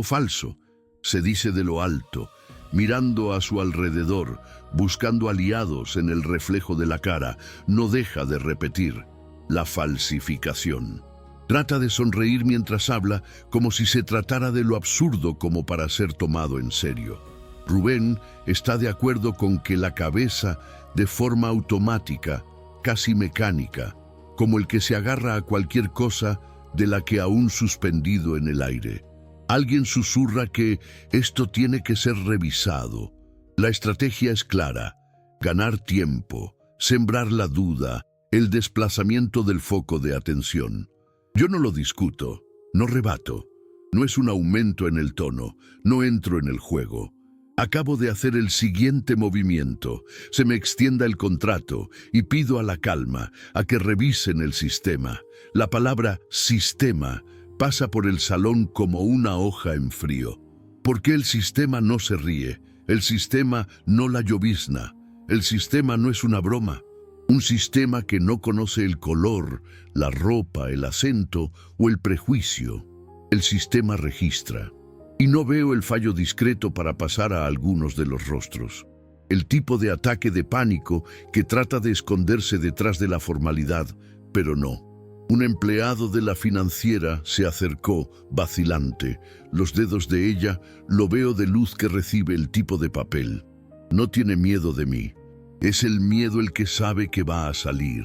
S1: falso. Se dice de lo alto, mirando a su alrededor, buscando aliados en el reflejo de la cara, no deja de repetir la falsificación. Trata de sonreír mientras habla, como si se tratara de lo absurdo como para ser tomado en serio. Rubén está de acuerdo con que la cabeza, de forma automática, casi mecánica, como el que se agarra a cualquier cosa de la que aún suspendido en el aire. Alguien susurra que esto tiene que ser revisado. La estrategia es clara: ganar tiempo, sembrar la duda, el desplazamiento del foco de atención. Yo no lo discuto, no rebato. No es un aumento en el tono, no entro en el juego. Acabo de hacer el siguiente movimiento. Se me extienda el contrato y pido a la calma, a que revisen el sistema. La palabra sistema pasa por el salón como una hoja en frío. ¿Por qué el sistema no se ríe? El sistema no la llovizna. El sistema no es una broma. Un sistema que no conoce el color, la ropa, el acento o el prejuicio. El sistema registra. Y no veo el fallo discreto para pasar a algunos de los rostros. El tipo de ataque de pánico que trata de esconderse detrás de la formalidad, pero no. Un empleado de la financiera se acercó, vacilante. Los dedos de ella lo veo de luz que recibe el tipo de papel. No tiene miedo de mí. Es el miedo el que sabe que va a salir.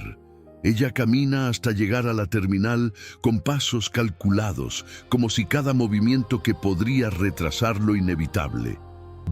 S1: Ella camina hasta llegar a la terminal con pasos calculados, como si cada movimiento que podría retrasar lo inevitable.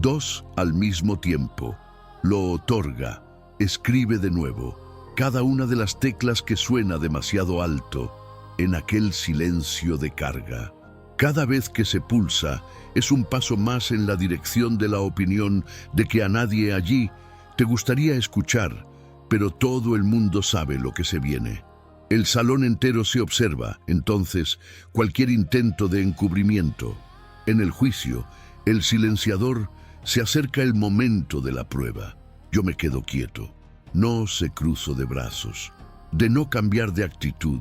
S1: 2 al mismo tiempo. Lo otorga. Escribe de nuevo. Cada una de las teclas que suena demasiado alto en aquel silencio de carga. Cada vez que se pulsa es un paso más en la dirección de la opinión de que a nadie allí te gustaría escuchar, pero todo el mundo sabe lo que se viene. El salón entero se observa, entonces, cualquier intento de encubrimiento. En el juicio, el silenciador, se acerca el momento de la prueba. Yo me quedo quieto. No se cruzo de brazos, de no cambiar de actitud,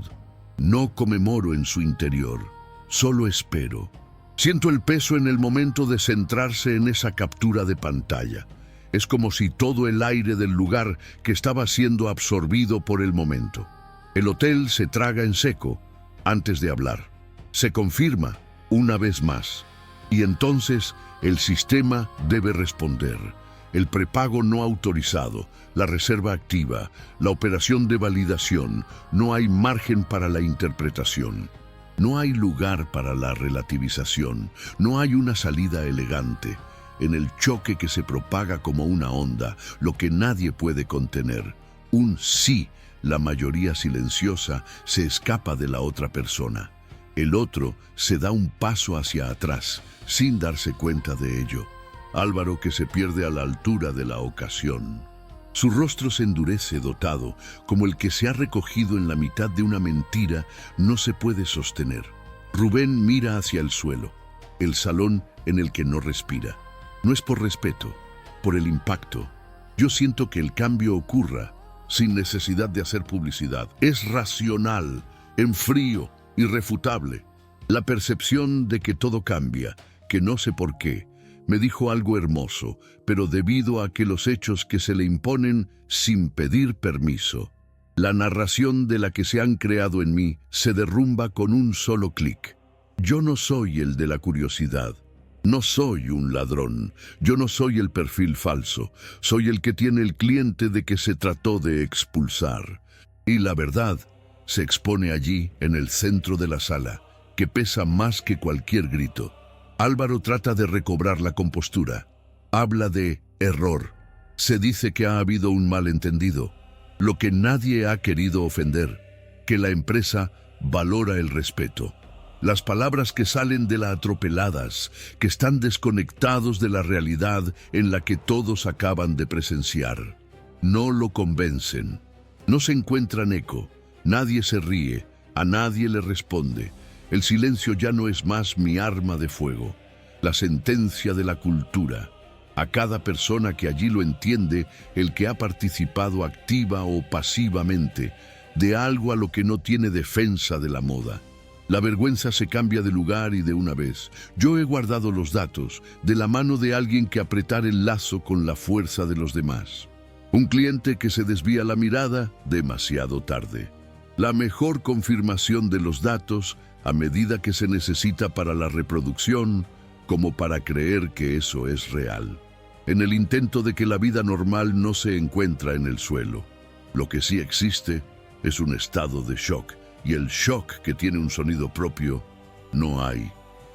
S1: no conmemoro en su interior, solo espero. Siento el peso en el momento de centrarse en esa captura de pantalla. Es como si todo el aire del lugar que estaba siendo absorbido por el momento. El hotel se traga en seco antes de hablar. Se confirma una vez más. Y entonces el sistema debe responder. El prepago no autorizado, la reserva activa, la operación de validación, no hay margen para la interpretación. No hay lugar para la relativización, no hay una salida elegante. En el choque que se propaga como una onda, lo que nadie puede contener, un sí, la mayoría silenciosa, se escapa de la otra persona. El otro se da un paso hacia atrás, sin darse cuenta de ello. Álvaro que se pierde a la altura de la ocasión. Su rostro se endurece dotado, como el que se ha recogido en la mitad de una mentira, no se puede sostener. Rubén mira hacia el suelo, el salón en el que no respira. No es por respeto, por el impacto. Yo siento que el cambio ocurra sin necesidad de hacer publicidad. Es racional, en frío, irrefutable. La percepción de que todo cambia, que no sé por qué, me dijo algo hermoso, pero debido a que los hechos que se le imponen sin pedir permiso. La narración de la que se han creado en mí se derrumba con un solo clic. Yo no soy el de la curiosidad. No soy un ladrón. Yo no soy el perfil falso. Soy el que tiene el cliente de que se trató de expulsar. Y la verdad se expone allí, en el centro de la sala, que pesa más que cualquier grito. Álvaro trata de recobrar la compostura. Habla de error. Se dice que ha habido un malentendido, lo que nadie ha querido ofender, que la empresa valora el respeto. Las palabras que salen de la atropeladas, que están desconectados de la realidad en la que todos acaban de presenciar. No lo convencen. No se encuentran eco. Nadie se ríe. A nadie le responde. El silencio ya no es más mi arma de fuego, la sentencia de la cultura. A cada persona que allí lo entiende, el que ha participado activa o pasivamente, de algo a lo que no tiene defensa de la moda. La vergüenza se cambia de lugar y de una vez. Yo he guardado los datos de la mano de alguien que apretar el lazo con la fuerza de los demás. Un cliente que se desvía la mirada demasiado tarde. La mejor confirmación de los datos a medida que se necesita para la reproducción, como para creer que eso es real. En el intento de que la vida normal no se encuentra en el suelo. Lo que sí existe es un estado de shock, y el shock que tiene un sonido propio, no hay.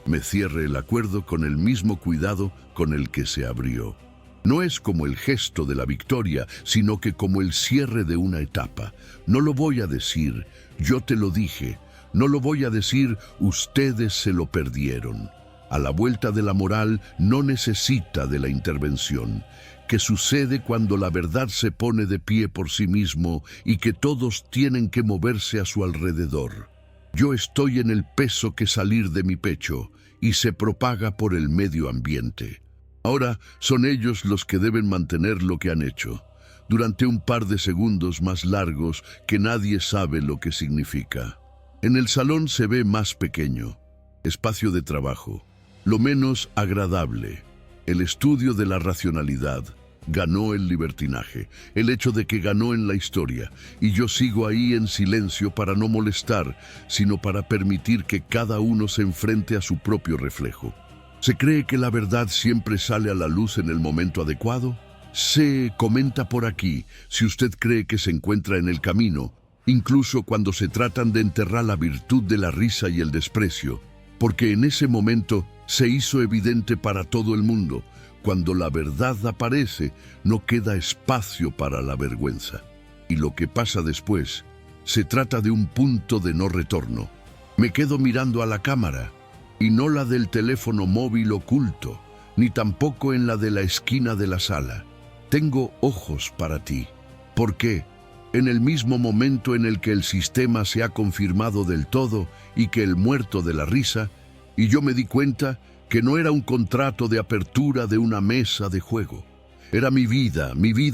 S1: Me cierre el acuerdo con el mismo cuidado con el que se abrió. No es como el gesto de la victoria, sino que como el cierre de una etapa. No lo voy a decir, yo te lo dije. No lo voy a decir, ustedes se lo perdieron. A la vuelta de la moral no necesita de la intervención, que sucede cuando la verdad se pone de pie por sí mismo y que todos tienen que moverse a su alrededor. Yo estoy en el peso que salir de mi pecho y se propaga por el medio ambiente. Ahora son ellos los que deben mantener lo que han hecho, durante un par de segundos más largos que nadie sabe lo que significa. En el salón se ve más pequeño, espacio de trabajo, lo menos agradable, el estudio de la racionalidad, Ganó el libertinaje, el hecho de que ganó en la historia, y yo sigo ahí en silencio para no molestar, sino para permitir que cada uno se enfrente a su propio reflejo. ¿Se cree que la verdad siempre sale a la luz en el momento adecuado? Se comenta por aquí si usted cree que se encuentra en el camino, incluso cuando se tratan de enterrar la virtud de la risa y el desprecio, porque en ese momento se hizo evidente para todo el mundo. Cuando la verdad aparece, no queda espacio para la vergüenza. Y lo que pasa después, se trata de un punto de no retorno. Me quedo mirando a la cámara, y no la del teléfono móvil oculto, ni tampoco en la de la esquina de la sala. Tengo ojos para ti. ¿Por qué? En el mismo momento en el que el sistema se ha confirmado del todo y que el muerto de la risa, y yo me di cuenta que no era un contrato de apertura de una mesa de juego. Era mi vida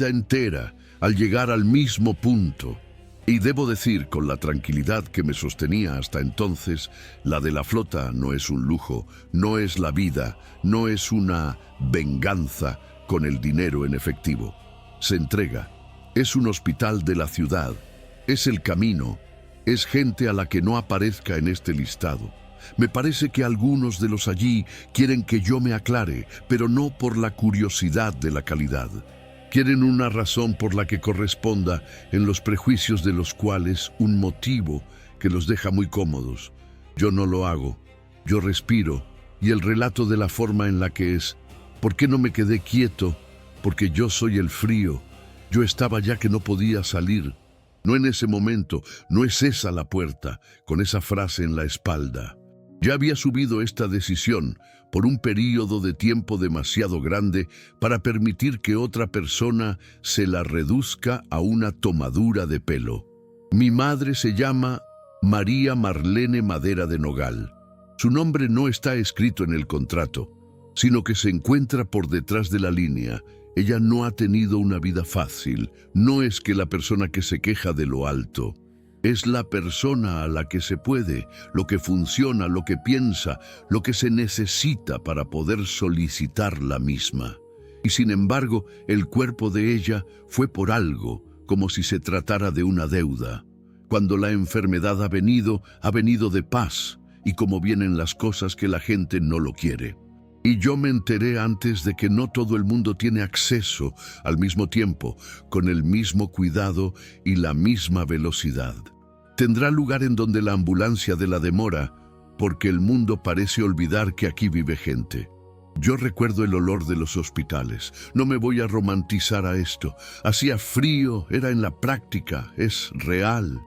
S1: entera, al llegar al mismo punto. Y debo decir, con la tranquilidad que me sostenía hasta entonces, la de la flota no es un lujo, no es la vida, no es una venganza con el dinero en efectivo. Se entrega. Es un hospital de la ciudad. Es el camino. Es gente a la que no aparezca en este listado. Me parece que algunos de los allí quieren que yo me aclare, pero no por la curiosidad de la calidad. Quieren una razón por la que corresponda, en los prejuicios de los cuales un motivo que los deja muy cómodos. Yo no lo hago. Yo respiro, y el relato de la forma en la que es. ¿Por qué no me quedé quieto? Porque yo soy el frío. Yo estaba ya que no podía salir. No en ese momento, no es esa la puerta, con esa frase en la espalda. Ya había subido esta decisión por un período de tiempo demasiado grande para permitir que otra persona se la reduzca a una tomadura de pelo. Mi madre se llama María Marlene Madera de Nogal. Su nombre no está escrito en el contrato, sino que se encuentra por detrás de la línea. Ella no ha tenido una vida fácil. No es que la persona que se queja de lo alto. Es la persona a la que se puede, lo que funciona, lo que piensa, lo que se necesita para poder solicitar la misma. Y sin embargo, el cuerpo de ella fue por algo, como si se tratara de una deuda. Cuando la enfermedad ha venido de paz, y como vienen las cosas que la gente no lo quiere. Y yo me enteré antes de que no todo el mundo tiene acceso al mismo tiempo, con el mismo cuidado y la misma velocidad. Tendrá lugar en donde la ambulancia de la demora, porque el mundo parece olvidar que aquí vive gente. Yo recuerdo el olor de los hospitales. No me voy a romantizar a esto. Hacía frío, era en la práctica, es real.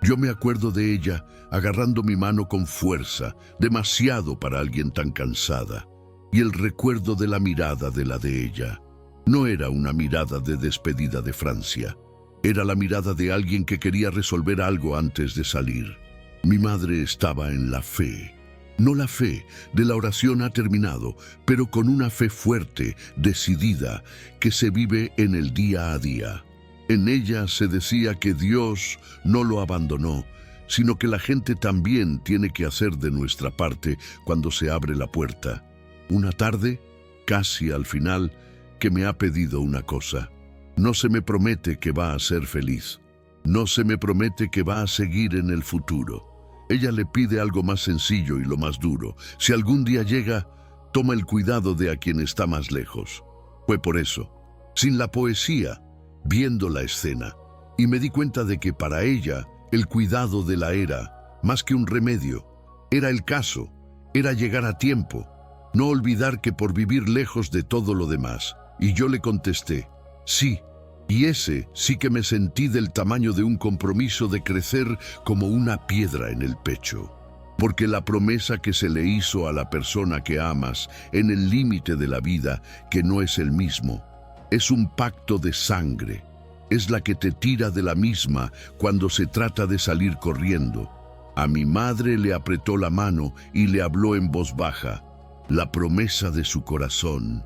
S1: Yo me acuerdo de ella agarrando mi mano con fuerza, demasiado para alguien tan cansada. Y el recuerdo de la mirada de la de ella. No era una mirada de despedida de Francia. Era la mirada de alguien que quería resolver algo antes de salir. Mi madre estaba en la fe. No la fe de la oración ha terminado, pero con una fe fuerte, decidida, que se vive en el día a día. En ella se decía que Dios no lo abandonó, sino que la gente también tiene que hacer de nuestra parte cuando se abre la puerta. Una tarde, casi al final, que me ha pedido una cosa. No se me promete que va a ser feliz. No se me promete que va a seguir en el futuro. Ella le pide algo más sencillo y lo más duro. Si algún día llega, toma el cuidado de a quien está más lejos. Fue por eso, sin la poesía, viendo la escena, y me di cuenta de que para ella el cuidado de la era, más que un remedio, era el caso, era llegar a tiempo, no olvidar que por vivir lejos de todo lo demás. Y yo le contesté, sí, y ese sí que me sentí del tamaño de un compromiso de crecer como una piedra en el pecho. Porque la promesa que se le hizo a la persona que amas en el límite de la vida, que no es el mismo, es un pacto de sangre. Es la que te tira de la misma cuando se trata de salir corriendo. A mi madre le apretó la mano y le habló en voz baja. La promesa de su corazón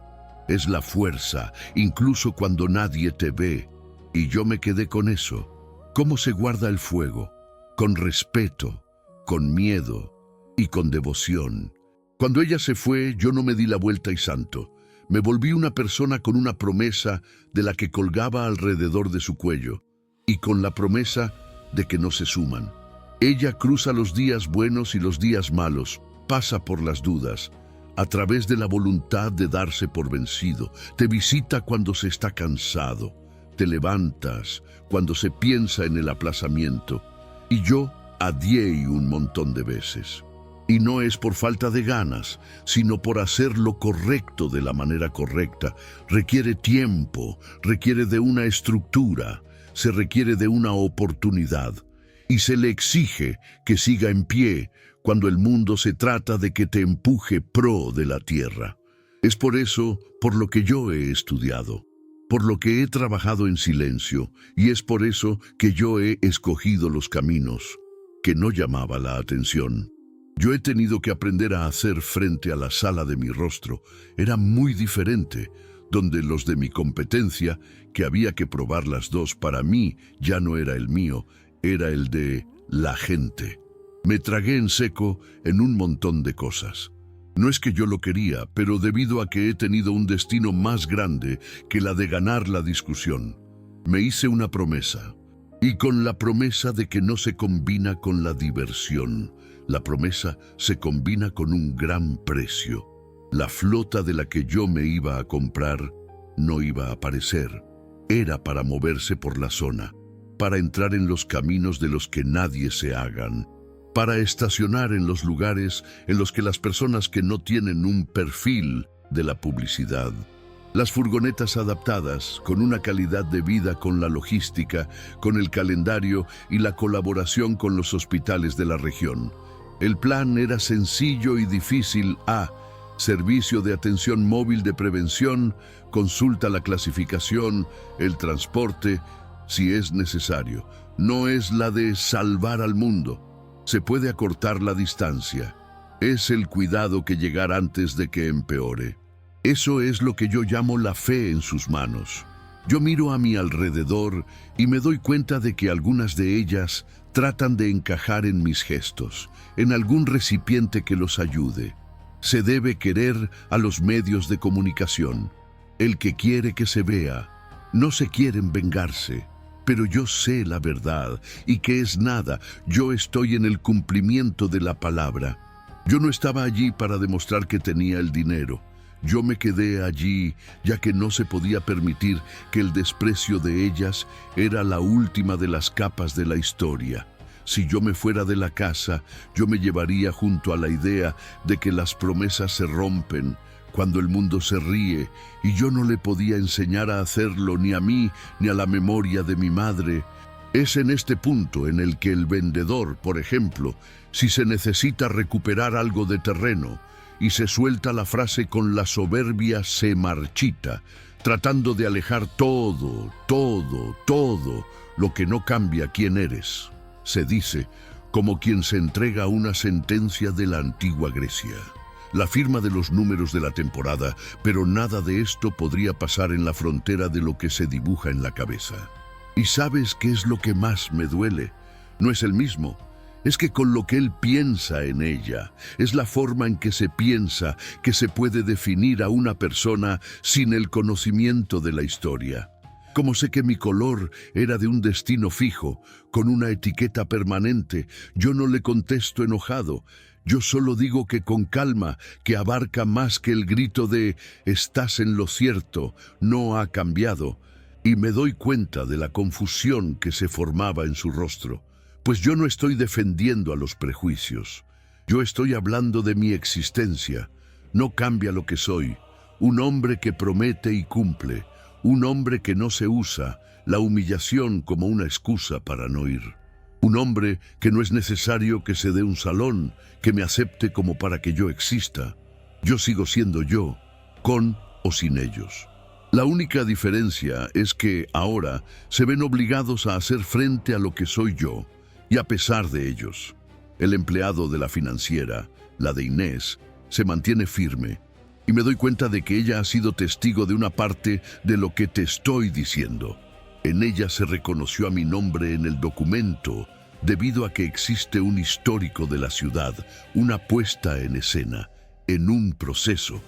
S1: es la fuerza, incluso cuando nadie te ve. Y yo me quedé con eso. ¿Cómo se guarda el fuego? Con respeto, con miedo y con devoción. Cuando ella se fue, yo no me di la vuelta y santo. Me volví una persona con una promesa de la que colgaba alrededor de su cuello y con la promesa de que no se suman. Ella cruza los días buenos y los días malos, pasa por las dudas, a través de la voluntad de darse por vencido. Te visita cuando se está cansado, te levantas cuando se piensa en el aplazamiento. Y yo adié un montón de veces. Y no es por falta de ganas, sino por hacer lo correcto de la manera correcta. Requiere tiempo, requiere de una estructura, se requiere de una oportunidad. Y se le exige que siga en pie cuando el mundo se trata de que te empuje pro de la tierra. Es por eso por lo que yo he estudiado, por lo que he trabajado en silencio, y es por eso que yo he escogido los caminos que no llamaba la atención. Yo he tenido que aprender a hacer frente a la sala de mi rostro. Era muy diferente, donde los de mi competencia, que había que probar las dos, para mí ya no era el mío, era el de la gente. Me tragué en seco en un montón de cosas. No es que yo lo quería, pero debido a que he tenido un destino más grande que la de ganar la discusión, me hice una promesa. Y con la promesa de que no se combina con la diversión, la promesa se combina con un gran precio. La flota de la que yo me iba a comprar no iba a aparecer. Era para moverse por la zona, para entrar en los caminos de los que nadie se hagan, para estacionar en los lugares en los que las personas que no tienen un perfil de la publicidad. Las furgonetas adaptadas, con una calidad de vida, con la logística, con el calendario y la colaboración con los hospitales de la región. El plan era sencillo y difícil. Servicio de atención móvil de prevención, consulta la clasificación, el transporte, si es necesario. No es la de salvar al mundo. Se puede acortar la distancia. Es el cuidado que llegar antes de que empeore. Eso es lo que yo llamo la fe en sus manos. Yo miro a mi alrededor y me doy cuenta de que algunas de ellas tratan de encajar en mis gestos, en algún recipiente que los ayude. Se debe querer a los medios de comunicación. El que quiere que se vea, no se quieren vengarse. Pero yo sé la verdad y que es nada. Yo estoy en el cumplimiento de la palabra. Yo no estaba allí para demostrar que tenía el dinero. Yo me quedé allí ya que no se podía permitir que el desprecio de ellas era la última de las capas de la historia. Si yo me fuera de la casa, yo me llevaría junto a la idea de que las promesas se rompen cuando el mundo se ríe, y yo no le podía enseñar a hacerlo ni a mí ni a la memoria de mi madre. Es en este punto en el que el vendedor, por ejemplo, si se necesita recuperar algo de terreno, y se suelta la frase con la soberbia se marchita, tratando de alejar todo lo que no cambia quién eres. Se dice, como quien se entrega a una sentencia de la antigua Grecia. La firma de los números de la temporada, pero nada de esto podría pasar en la frontera de lo que se dibuja en la cabeza. ¿Y sabes qué es lo que más me duele? No es el mismo. Es que con lo que él piensa en ella, es la forma en que se piensa que se puede definir a una persona sin el conocimiento de la historia. Como sé que mi color era de un destino fijo, con una etiqueta permanente, yo no le contesto enojado. Yo solo digo que con calma, que abarca más que el grito de «estás en lo cierto, no ha cambiado», y me doy cuenta de la confusión que se formaba en su rostro. Pues yo no estoy defendiendo a los prejuicios. Yo estoy hablando de mi existencia. No cambia lo que soy. Un hombre que promete y cumple. Un hombre que no se usa la humillación como una excusa para no ir. Un hombre que no es necesario que se dé un salón, que me acepte como para que yo exista. Yo sigo siendo yo, con o sin ellos. La única diferencia es que ahora se ven obligados a hacer frente a lo que soy yo. Y a pesar de ellos, el empleado de la financiera, la de Inés, se mantiene firme. Y me doy cuenta de que ella ha sido testigo de una parte de lo que te estoy diciendo. En ella se reconoció a mi nombre en el documento, debido a que existe un histórico de la ciudad, una puesta en escena, en un proceso.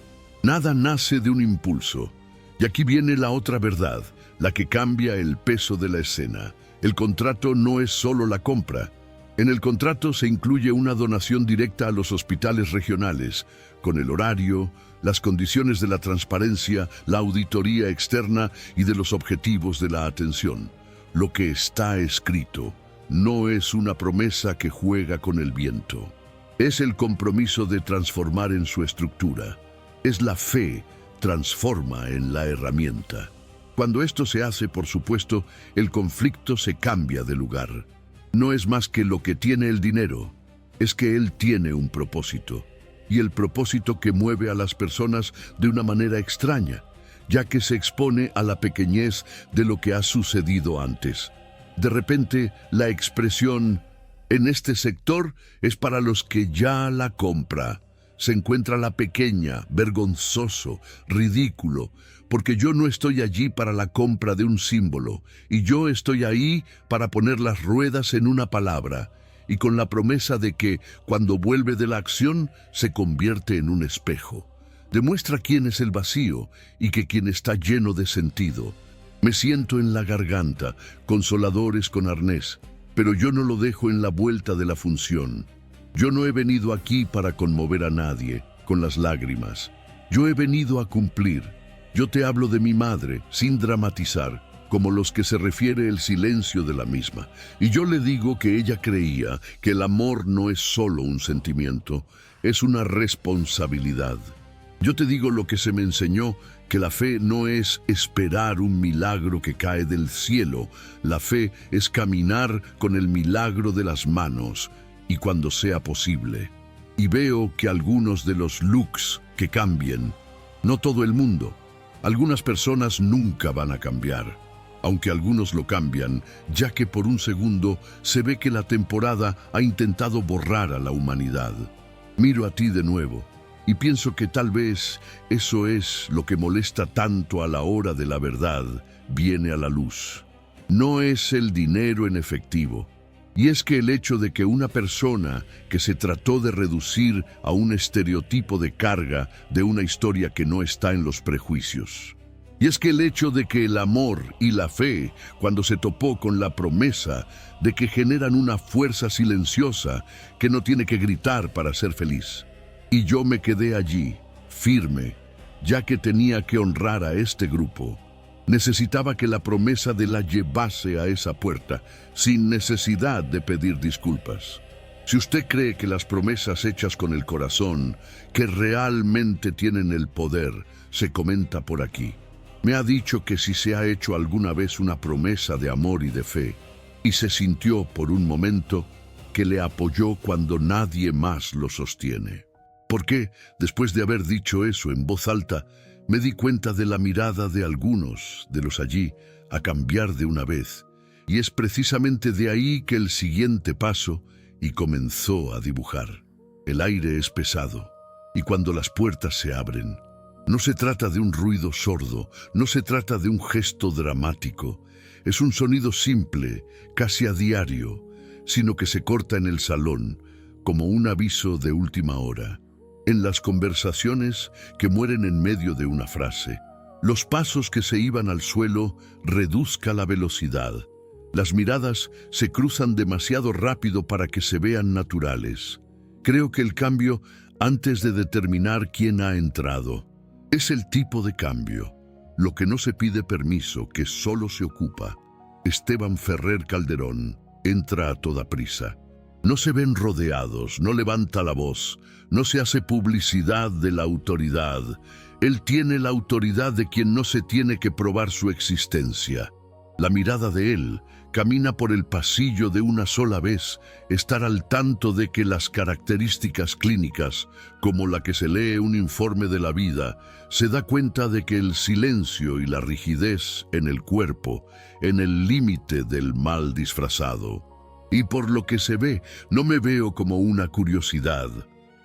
S1: Nada nace de un impulso. Y aquí viene la otra verdad, la que cambia el peso de la escena. El contrato no es solo la compra. En el contrato se incluye una donación directa a los hospitales regionales, con el horario, las condiciones de la transparencia, la auditoría externa y de los objetivos de la atención. Lo que está escrito no es una promesa que juega con el viento. Es el compromiso de transformar en su estructura. Es la fe, transforma en la herramienta. Cuando esto se hace, por supuesto, el conflicto se cambia de lugar. No es más que lo que tiene el dinero, es que él tiene un propósito, y el propósito que mueve a las personas de una manera extraña, ya que se expone a la pequeñez de lo que ha sucedido antes. De repente, la expresión "en este sector" es para los que ya la compra. Se encuentra la pequeña, vergonzoso, ridículo, porque yo no estoy allí para la compra de un símbolo, y yo estoy ahí para poner las ruedas en una palabra, y con la promesa de que, cuando vuelve de la acción, se convierte en un espejo. Demuestra quién es el vacío y que quien está lleno de sentido. Me siento en la garganta, consoladores con arnés, pero yo no lo dejo en la vuelta de la función. Yo no he venido aquí para conmover a nadie, con las lágrimas. Yo he venido a cumplir. Yo te hablo de mi madre, sin dramatizar, como los que se refiere el silencio de la misma. Y yo le digo que ella creía que el amor no es solo un sentimiento, es una responsabilidad. Yo te digo lo que se me enseñó, que la fe no es esperar un milagro que cae del cielo. La fe es caminar con el milagro de las manos, y cuando sea posible. Y veo que algunos de los looks que cambien, no todo el mundo, algunas personas nunca van a cambiar, aunque algunos lo cambian, ya que por un segundo se ve que la temporada ha intentado borrar a la humanidad. Miro a ti de nuevo y pienso que tal vez eso es lo que molesta tanto a la hora de la verdad, viene a la luz. No es el dinero en efectivo. Y es que el hecho de que una persona que se trató de reducir a un estereotipo de carga de una historia que no está en los prejuicios. Y es que el hecho de que el amor y la fe, cuando se topó con la promesa de que generan una fuerza silenciosa que no tiene que gritar para ser feliz. Y yo me quedé allí, firme, ya que tenía que honrar a este grupo. Necesitaba que la promesa de la llevase a esa puerta, sin necesidad de pedir disculpas. Si usted cree que las promesas hechas con el corazón, que realmente tienen el poder, se comenta por aquí. Me ha dicho que si se ha hecho alguna vez una promesa de amor y de fe, y se sintió por un momento que le apoyó cuando nadie más lo sostiene. Porque, después de haber dicho eso en voz alta, me di cuenta de la mirada de algunos de los allí a cambiar de una vez, y es precisamente de ahí que el siguiente paso y comenzó a dibujar. El aire es pesado, y cuando las puertas se abren, no se trata de un ruido sordo, no se trata de un gesto dramático, es un sonido simple, casi a diario, sino que se corta en el salón, como un aviso de última hora. En las conversaciones que mueren en medio de una frase, los pasos que se iban al suelo reduzca la velocidad. Las miradas se cruzan demasiado rápido para que se vean naturales. Creo que el cambio, antes de determinar quién ha entrado, es el tipo de cambio, lo que no se pide permiso, que solo se ocupa. Esteban Ferrer Calderón entra a toda prisa. No se ven rodeados, no levanta la voz, no se hace publicidad de la autoridad. Él tiene la autoridad de quien no se tiene que probar su existencia. La mirada de él camina por el pasillo de una sola vez, estar al tanto de que las características clínicas, como la que se lee un informe de la vida, se da cuenta de que el silencio y la rigidez en el cuerpo, en el límite del mal disfrazado. Y por lo que se ve, no me veo como una curiosidad,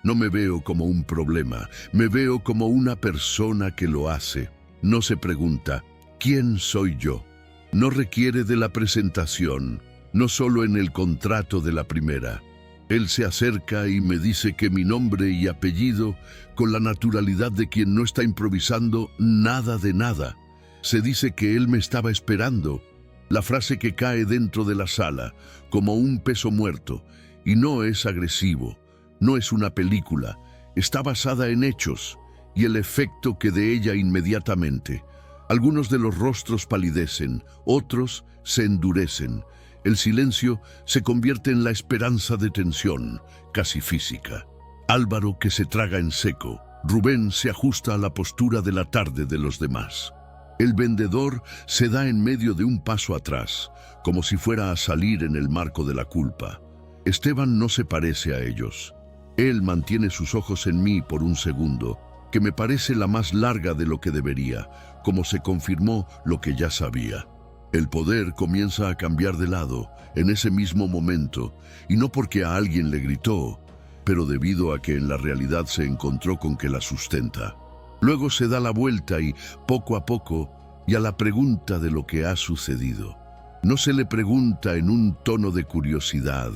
S1: no me veo como un problema, me veo como una persona que lo hace. No se pregunta, ¿quién soy yo? No requiere de la presentación, no solo en el contrato de la primera. Él se acerca y me dice que mi nombre y apellido, con la naturalidad de quien no está improvisando nada de nada. Se dice que él me estaba esperando. La frase que cae dentro de la sala, como un peso muerto, y no es agresivo, no es una película, está basada en hechos, y el efecto que de ella inmediatamente. Algunos de los rostros palidecen, otros se endurecen. El silencio se convierte en la esperanza de tensión, casi física. Álvaro que se traga en seco. Rubén se ajusta a la postura de la tarde de los demás. El vendedor se da en medio de un paso atrás, como si fuera a salir en el marco de la culpa. Esteban no se parece a ellos. Él mantiene sus ojos en mí por un segundo, que me parece la más larga de lo que debería, como se confirmó lo que ya sabía. El poder comienza a cambiar de lado en ese mismo momento, y no porque a alguien le gritó, pero debido a que en la realidad se encontró con que la sustenta. Luego se da la vuelta y, poco a poco, y a la pregunta de lo que ha sucedido. No se le pregunta en un tono de curiosidad,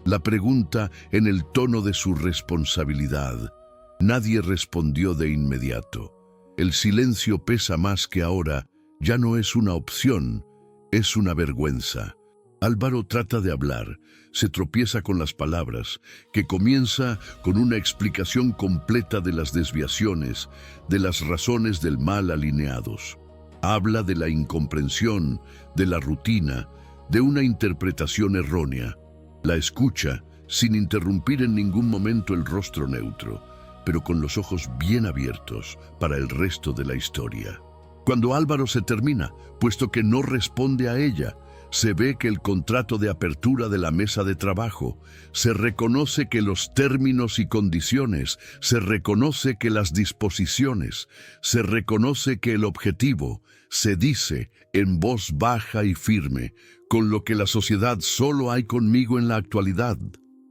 S1: la pregunta en el tono de su responsabilidad. Nadie respondió de inmediato. El silencio pesa más que ahora ya no es una opción, es una vergüenza. Álvaro trata de hablar, se tropieza con las palabras, que comienza con una explicación completa de las desviaciones, de las razones del mal alineados. Habla de la incomprensión, de la rutina, de una interpretación errónea. La escucha, sin interrumpir en ningún momento el rostro neutro, pero con los ojos bien abiertos para el resto de la historia. Cuando Álvaro se termina, puesto que no responde a ella, se ve que el contrato de apertura de la mesa de trabajo, se reconoce que los términos y condiciones, se reconoce que las disposiciones, se reconoce que el objetivo, se dice en voz baja y firme, con lo que la sociedad solo hay conmigo en la actualidad.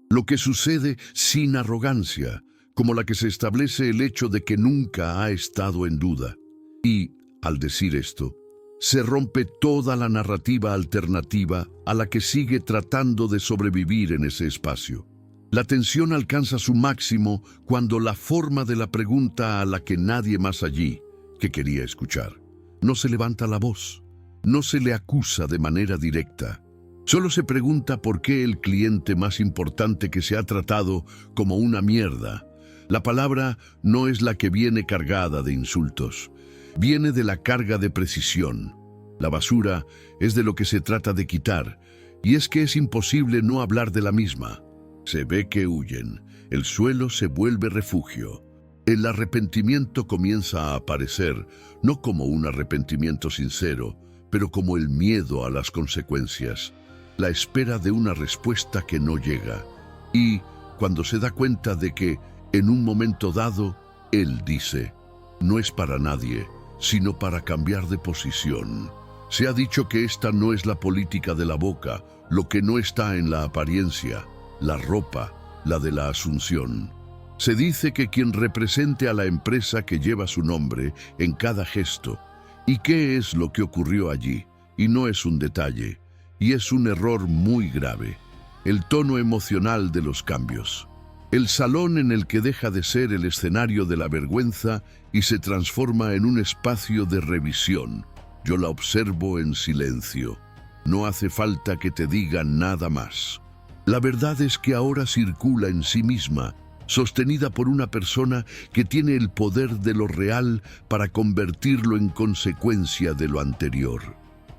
S1: Lo que sucede sin arrogancia, como la que se establece el hecho de que nunca ha estado en duda. Y, al decir esto, se rompe toda la narrativa alternativa a la que sigue tratando de sobrevivir en ese espacio. La tensión alcanza su máximo cuando la forma de la pregunta a la que nadie más allí, que quería escuchar, no se levanta la voz, no se le acusa de manera directa. Solo se pregunta por qué el cliente más importante que se ha tratado como una mierda. La palabra no es la que viene cargada de insultos. Viene de la carga de precisión. La basura es de lo que se trata de quitar, y es que es imposible no hablar de la misma. Se ve que huyen, el suelo se vuelve refugio. El arrepentimiento comienza a aparecer, no como un arrepentimiento sincero, pero como el miedo a las consecuencias, la espera de una respuesta que no llega. Y cuando se da cuenta de que, en un momento dado, él dice, no es para nadie, sino para cambiar de posición. Se ha dicho que esta no es la política de la boca, lo que no está en la apariencia, la ropa, la de la asunción. Se dice que quien represente a la empresa que lleva su nombre en cada gesto. ¿Y qué es lo que ocurrió allí? Y no es un detalle, y es un error muy grave. El tono emocional de los cambios. El salón en el que deja de ser el escenario de la vergüenza y se transforma en un espacio de revisión. Yo la observo en silencio. No hace falta que te diga nada más. La verdad es que ahora circula en sí misma, sostenida por una persona que tiene el poder de lo real para convertirlo en consecuencia de lo anterior.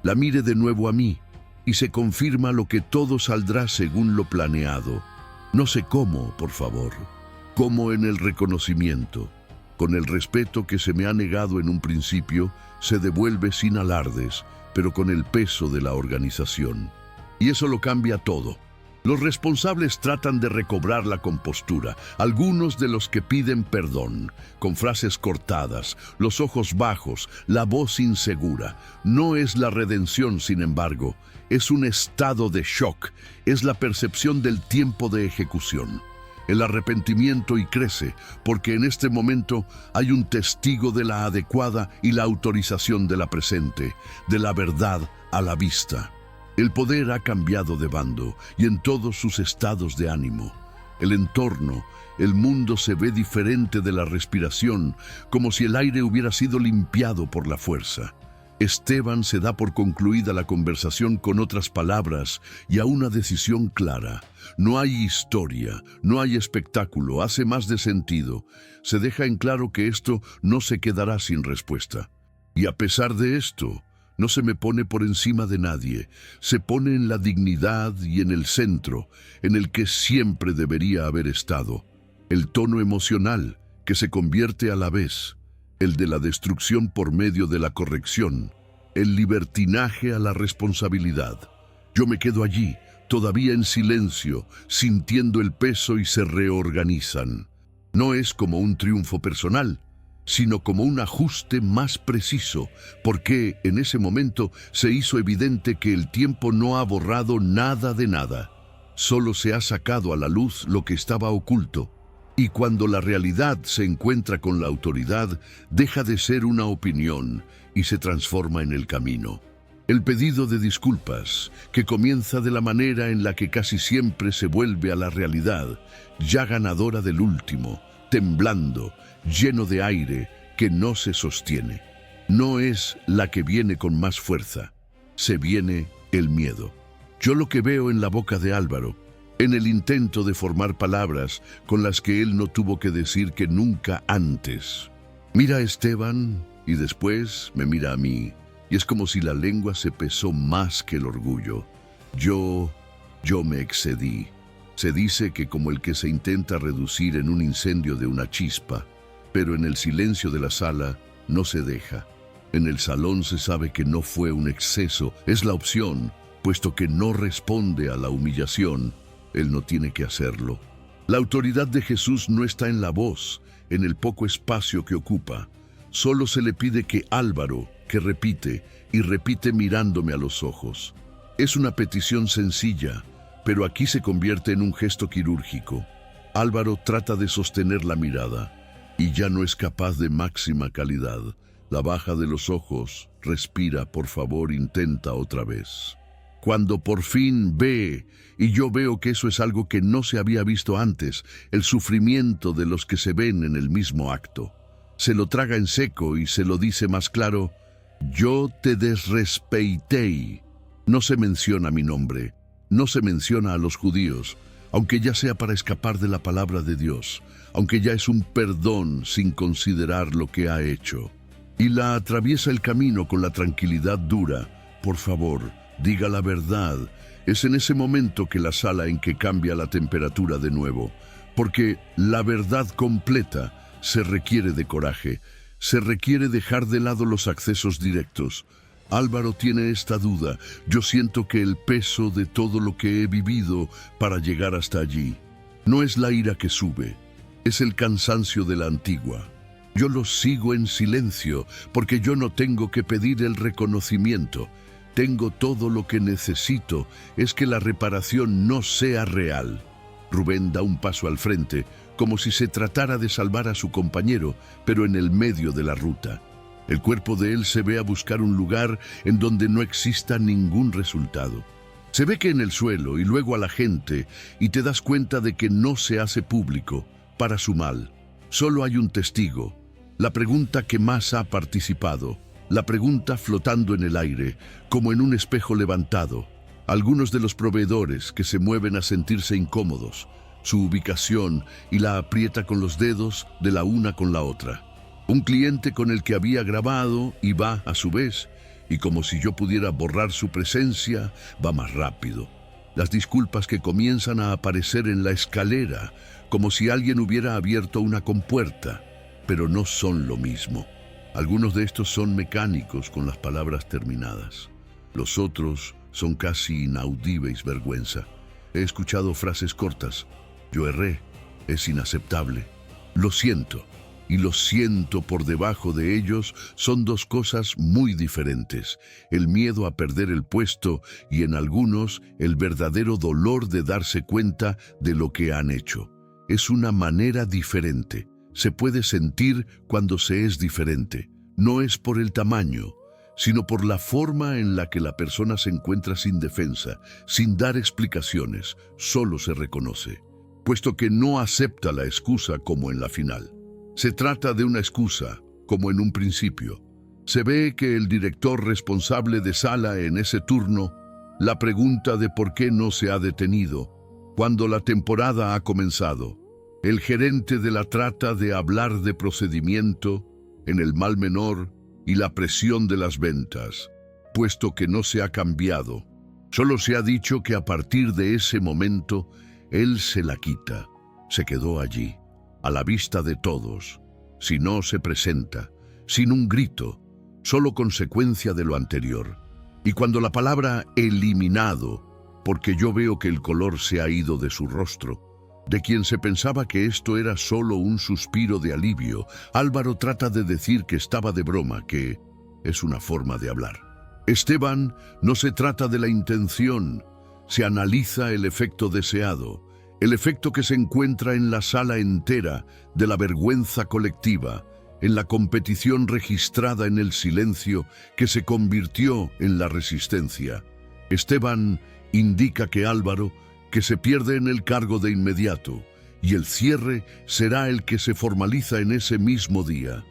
S1: La mire de nuevo a mí y se confirma lo que todo saldrá según lo planeado. No sé cómo, por favor. Cómo en el reconocimiento. Con el respeto que se me ha negado en un principio, se devuelve sin alardes, pero con el peso de la organización. Y eso lo cambia todo. Los responsables tratan de recobrar la compostura, algunos de los que piden perdón, con frases cortadas, los ojos bajos, la voz insegura. No es la redención, sin embargo, es un estado de shock, es la percepción del tiempo de ejecución. El arrepentimiento y crece, porque en este momento hay un testigo de la adecuada y la autorización de la presente, de la verdad a la vista. El poder ha cambiado de bando y en todos sus estados de ánimo. El entorno, el mundo se ve diferente de la respiración, como si el aire hubiera sido limpiado por la fuerza. Esteban se da por concluida la conversación con otras palabras y a una decisión clara. No hay historia, no hay espectáculo, hace más de sentido. Se deja en claro que esto no se quedará sin respuesta. Y a pesar de esto, no se me pone por encima de nadie, se pone en la dignidad y en el centro, en el que siempre debería haber estado. El tono emocional, que se convierte a la vez, el de la destrucción por medio de la corrección, el libertinaje a la responsabilidad. Yo me quedo allí, todavía en silencio, sintiendo el peso y se reorganizan. No es como un triunfo personal, sino como un ajuste más preciso, porque en ese momento se hizo evidente que el tiempo no ha borrado nada de nada. Solo se ha sacado a la luz lo que estaba oculto. Y cuando la realidad se encuentra con la autoridad, deja de ser una opinión y se transforma en el camino. El pedido de disculpas, que comienza de la manera en la que casi siempre se vuelve a la realidad, ya ganadora del último, temblando, lleno de aire que no se sostiene. No es la que viene con más fuerza, se viene el miedo. Yo lo que veo en la boca de Álvaro, en el intento de formar palabras con las que él no tuvo que decir que nunca antes. Mira a Esteban y después me mira a mí, y es como si la lengua se pesó más que el orgullo. Yo me excedí. Se dice que como el que se intenta reducir en un incendio de una chispa, pero en el silencio de la sala no se deja. En el salón se sabe que no fue un exceso, es la opción, puesto que no responde a la humillación, él no tiene que hacerlo. La autoridad de Jesús no está en la voz, en el poco espacio que ocupa. Solo se le pide que Álvaro, que repite, y repite mirándome a los ojos. Es una petición sencilla, pero aquí se convierte en un gesto quirúrgico. Álvaro trata de sostener la mirada, y ya no es capaz de máxima calidad. La baja de los ojos, respira, por favor, intenta otra vez. Cuando por fin ve, y yo veo que eso es algo que no se había visto antes, el sufrimiento de los que se ven en el mismo acto. Se lo traga en seco y se lo dice más claro: yo te desrespeité. No se menciona mi nombre, no se menciona a los judíos, aunque ya sea para escapar de la palabra de Dios, aunque ya es un perdón sin considerar lo que ha hecho. Y la atraviesa el camino con la tranquilidad dura. Por favor, diga la verdad. Es en ese momento que la sala en que cambia la temperatura de nuevo, porque la verdad completa se requiere de coraje, se requiere dejar de lado los accesos directos. Álvaro tiene esta duda. Yo siento que el peso de todo lo que he vivido para llegar hasta allí no es la ira que sube, es el cansancio de la antigua. Yo lo sigo en silencio porque yo no tengo que pedir el reconocimiento. Tengo todo lo que necesito, es que la reparación no sea real. Rubén da un paso al frente, como si se tratara de salvar a su compañero, pero en el medio de la ruta. El cuerpo de él se ve a buscar un lugar en donde no exista ningún resultado. Se ve que en el suelo y luego a la gente, y te das cuenta de que no se hace público, para su mal. Solo hay un testigo, la pregunta que más ha participado, la pregunta flotando en el aire, como en un espejo levantado. Algunos de los proveedores que se mueven a sentirse incómodos, su ubicación, y la aprieta con los dedos de la una con la otra. Un cliente con el que había grabado y va a su vez, y como si yo pudiera borrar su presencia, va más rápido. Las disculpas que comienzan a aparecer en la escalera, como si alguien hubiera abierto una compuerta, pero no son lo mismo. Algunos de estos son mecánicos con las palabras terminadas. Los otros son casi inaudibles vergüenza. He escuchado frases cortas. Yo erré, es inaceptable. Lo siento. Y lo siento por debajo de ellos son dos cosas muy diferentes. El miedo a perder el puesto y en algunos el verdadero dolor de darse cuenta de lo que han hecho. Es una manera diferente. Se puede sentir cuando se es diferente. No es por el tamaño, sino por la forma en la que la persona se encuentra sin defensa, sin dar explicaciones, solo se reconoce, puesto que no acepta la excusa como en la final. Se trata de una excusa, como en un principio. Se ve que el director responsable de sala en ese turno la pregunta de por qué no se ha detenido cuando la temporada ha comenzado. El gerente de la trata de hablar de procedimiento en el mal menor y la presión de las ventas, puesto que no se ha cambiado. Solo se ha dicho que a partir de ese momento él se la quita. Se quedó allí, a la vista de todos. Si no se presenta, sin un grito, solo consecuencia de lo anterior. Y cuando la palabra eliminado, porque yo veo que el color se ha ido de su rostro, de quien se pensaba que esto era solo un suspiro de alivio, Álvaro trata de decir que estaba de broma, que es una forma de hablar. Esteban, no se trata de la intención, se analiza el efecto deseado, el efecto que se encuentra en la sala entera de la vergüenza colectiva, en la competición registrada en el silencio que se convirtió en la resistencia. Esteban indica que Álvaro, que se pierde en el cargo de inmediato, y el cierre será el que se formaliza en ese mismo día.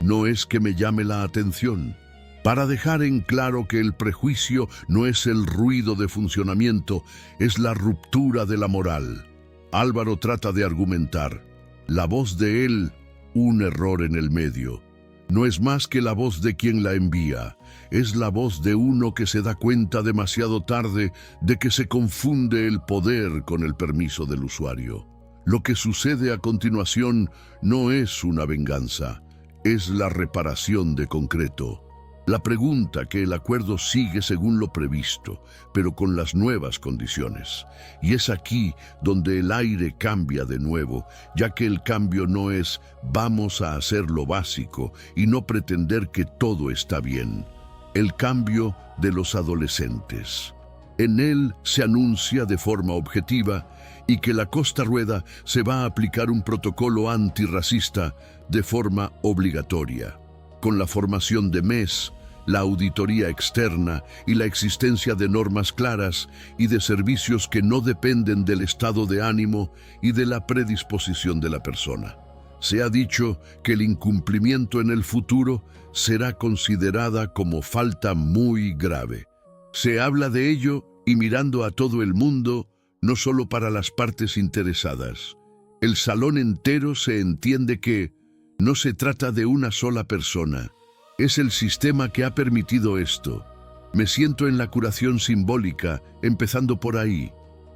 S1: No es que me llame la atención, para dejar en claro que el prejuicio no es el ruido de funcionamiento, es la ruptura de la moral. Álvaro trata de argumentar, la voz de él, un error en el medio. No es más que la voz de quien la envía, es la voz de uno que se da cuenta demasiado tarde de que se confunde el poder con el permiso del usuario. Lo que sucede a continuación no es una venganza, es la reparación de concreto. La pregunta que el acuerdo sigue según lo previsto, pero con las nuevas condiciones. Y es aquí donde el aire cambia de nuevo, ya que el cambio no es vamos a hacer lo básico y no pretender que todo está bien. El cambio de los adolescentes. En él se anuncia de forma objetiva y que la Costa Rueda se va a aplicar un protocolo antirracista de forma obligatoria, con la formación de MES, la auditoría externa y la existencia de normas claras y de servicios que no dependen del estado de ánimo y de la predisposición de la persona. Se ha dicho que el incumplimiento en el futuro será considerada como falta muy grave. Se habla de ello y mirando a todo el mundo, no solo para las partes interesadas. El salón entero se entiende que no se trata de una sola persona. Es el sistema que ha permitido esto. Me siento en la curación simbólica, empezando por ahí.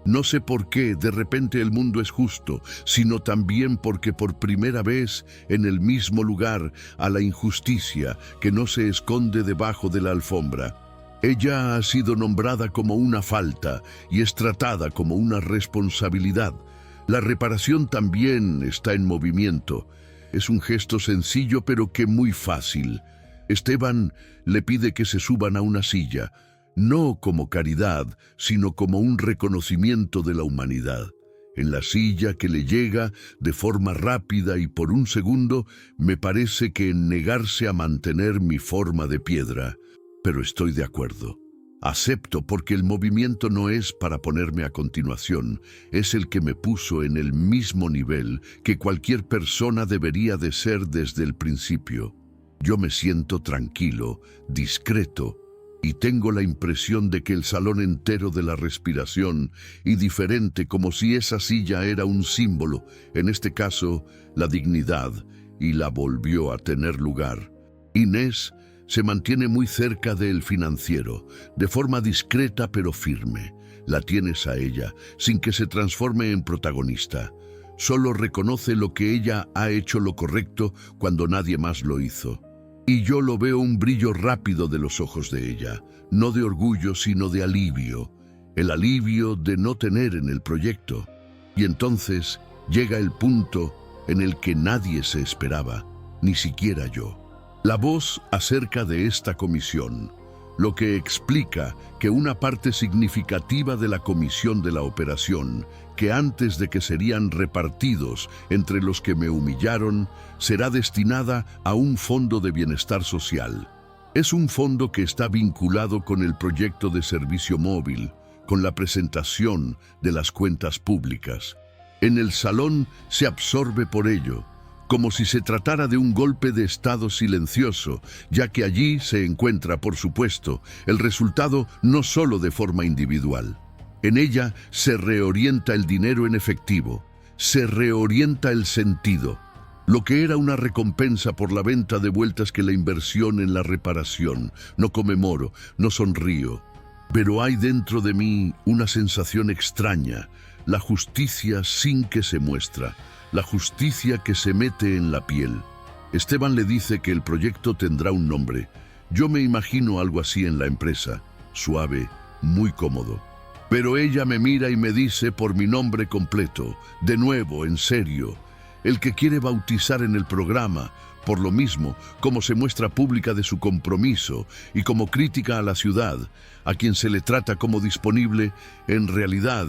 S1: No sé por qué de repente el mundo es justo, sino también porque por primera vez en el mismo lugar a la injusticia que no se esconde debajo de la alfombra. Ella ha sido nombrada como una falta y es tratada como una responsabilidad. La reparación también está en movimiento. Es un gesto sencillo pero que muy fácil. Esteban le pide que se suban a una silla, no como caridad, sino como un reconocimiento de la humanidad. En la silla que le llega de forma rápida y por un segundo, me parece que en negarse a mantener mi forma de piedra. Pero estoy de acuerdo. Acepto porque el movimiento no es para ponerme a continuación, es el que me puso en el mismo nivel que cualquier persona debería de ser desde el principio. Yo me siento tranquilo, discreto, y tengo la impresión de que el salón entero de la respiración, y diferente como si esa silla era un símbolo, en este caso, la dignidad, y la volvió a tener lugar. Inés se mantiene muy cerca del financiero, de forma discreta pero firme. La tienes a ella, sin que se transforme en protagonista. Solo reconoce lo que ella ha hecho lo correcto cuando nadie más lo hizo. Y yo lo veo un brillo rápido de los ojos de ella, no de orgullo sino de alivio, el alivio de no tener en el proyecto. Y entonces llega el punto en el que nadie se esperaba, ni siquiera yo. La voz acerca de esta comisión, lo que explica que una parte significativa de la comisión de la operación, que antes de que serían repartidos entre los que me humillaron, será destinada a un fondo de bienestar social. Es un fondo que está vinculado con el proyecto de servicio móvil, con la presentación de las cuentas públicas. En el salón se absorbe por ello, como si se tratara de un golpe de estado silencioso, ya que allí se encuentra, por supuesto, el resultado no solo de forma individual. En ella se reorienta el dinero en efectivo, se reorienta el sentido. Lo que era una recompensa por la venta de vueltas que la inversión en la reparación. No conmemoro, no sonrío, pero hay dentro de mí una sensación extraña, la justicia sin que se muestra, la justicia que se mete en la piel. Esteban le dice que el proyecto tendrá un nombre. Yo me imagino algo así en la empresa, suave, muy cómodo. Pero ella me mira y me dice por mi nombre completo, de nuevo, en serio, el que quiere bautizar en el programa, por lo mismo, como se muestra pública de su compromiso y como crítica a la ciudad, a quien se le trata como disponible, en realidad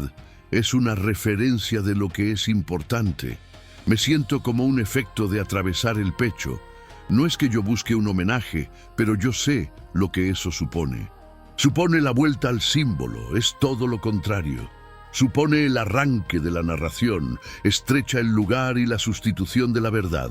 S1: es una referencia de lo que es importante. Me siento como un efecto de atravesar el pecho. No es que yo busque un homenaje, pero yo sé lo que eso supone. Supone la vuelta al símbolo, es todo lo contrario. Supone el arranque de la narración, estrecha el lugar y la sustitución de la verdad.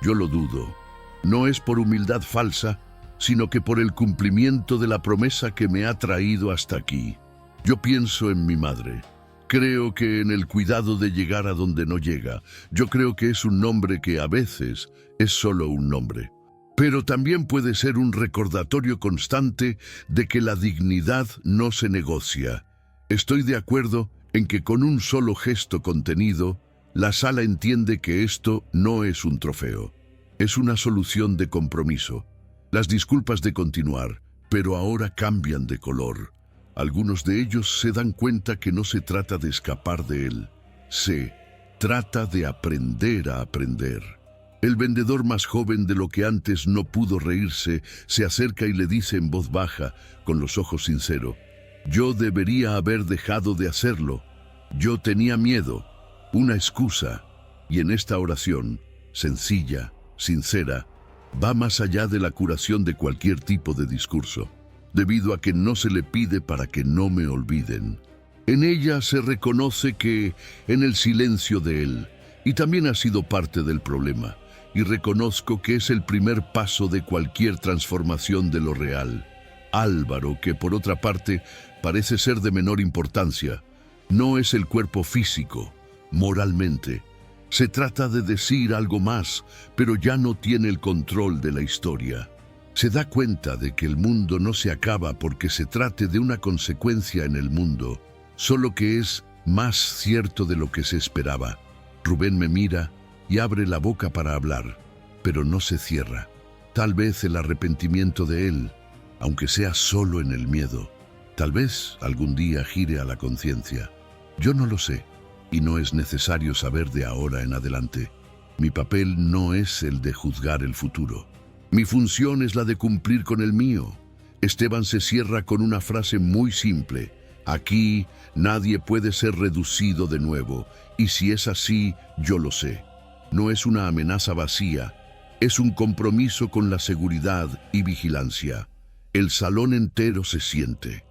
S1: Yo lo dudo. No es por humildad falsa, sino que por el cumplimiento de la promesa que me ha traído hasta aquí. Yo pienso en mi madre. Creo que en el cuidado de llegar a donde no llega. Yo creo que es un nombre que a veces es solo un nombre. Pero también puede ser un recordatorio constante de que la dignidad no se negocia. Estoy de acuerdo en que con un solo gesto contenido, la sala entiende que esto no es un trofeo. Es una solución de compromiso. Las disculpas de continuar, pero ahora cambian de color. Algunos de ellos se dan cuenta que no se trata de escapar de él. Se trata de aprender a aprender. El vendedor más joven de lo que antes no pudo reírse se acerca y le dice en voz baja, con los ojos sinceros: yo debería haber dejado de hacerlo. Yo tenía miedo, una excusa. Y en esta oración, sencilla, sincera, va más allá de la curación de cualquier tipo de discurso, debido a que no se le pide para que no me olviden. En ella se reconoce que, en el silencio de él, y también ha sido parte del problema, y reconozco que es el primer paso de cualquier transformación de lo real. Álvaro, que por otra parte parece ser de menor importancia, no es el cuerpo físico, moralmente. Se trata de decir algo más, pero ya no tiene el control de la historia. Se da cuenta de que el mundo no se acaba porque se trate de una consecuencia en el mundo, solo que es más cierto de lo que se esperaba. Rubén me mira y abre la boca para hablar, pero no se cierra. Tal vez el arrepentimiento de él, aunque sea solo en el miedo, tal vez algún día gire a la conciencia. Yo no lo sé, y no es necesario saber de ahora en adelante. Mi papel no es el de juzgar el futuro. Mi función es la de cumplir con el mío. Esteban se cierra con una frase muy simple: aquí nadie puede ser reducido de nuevo, y si es así, yo lo sé. No es una amenaza vacía, es un compromiso con la seguridad y vigilancia. El salón entero se siente,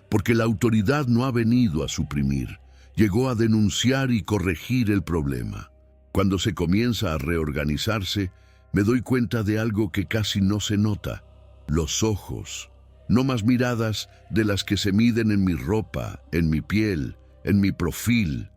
S1: porque la autoridad no ha venido a suprimir, llegó a denunciar y corregir el problema. Cuando se comienza a reorganizarse, me doy cuenta de algo que casi no se nota: los ojos. No más miradas de las que se miden en mi ropa, en mi piel, en mi perfil.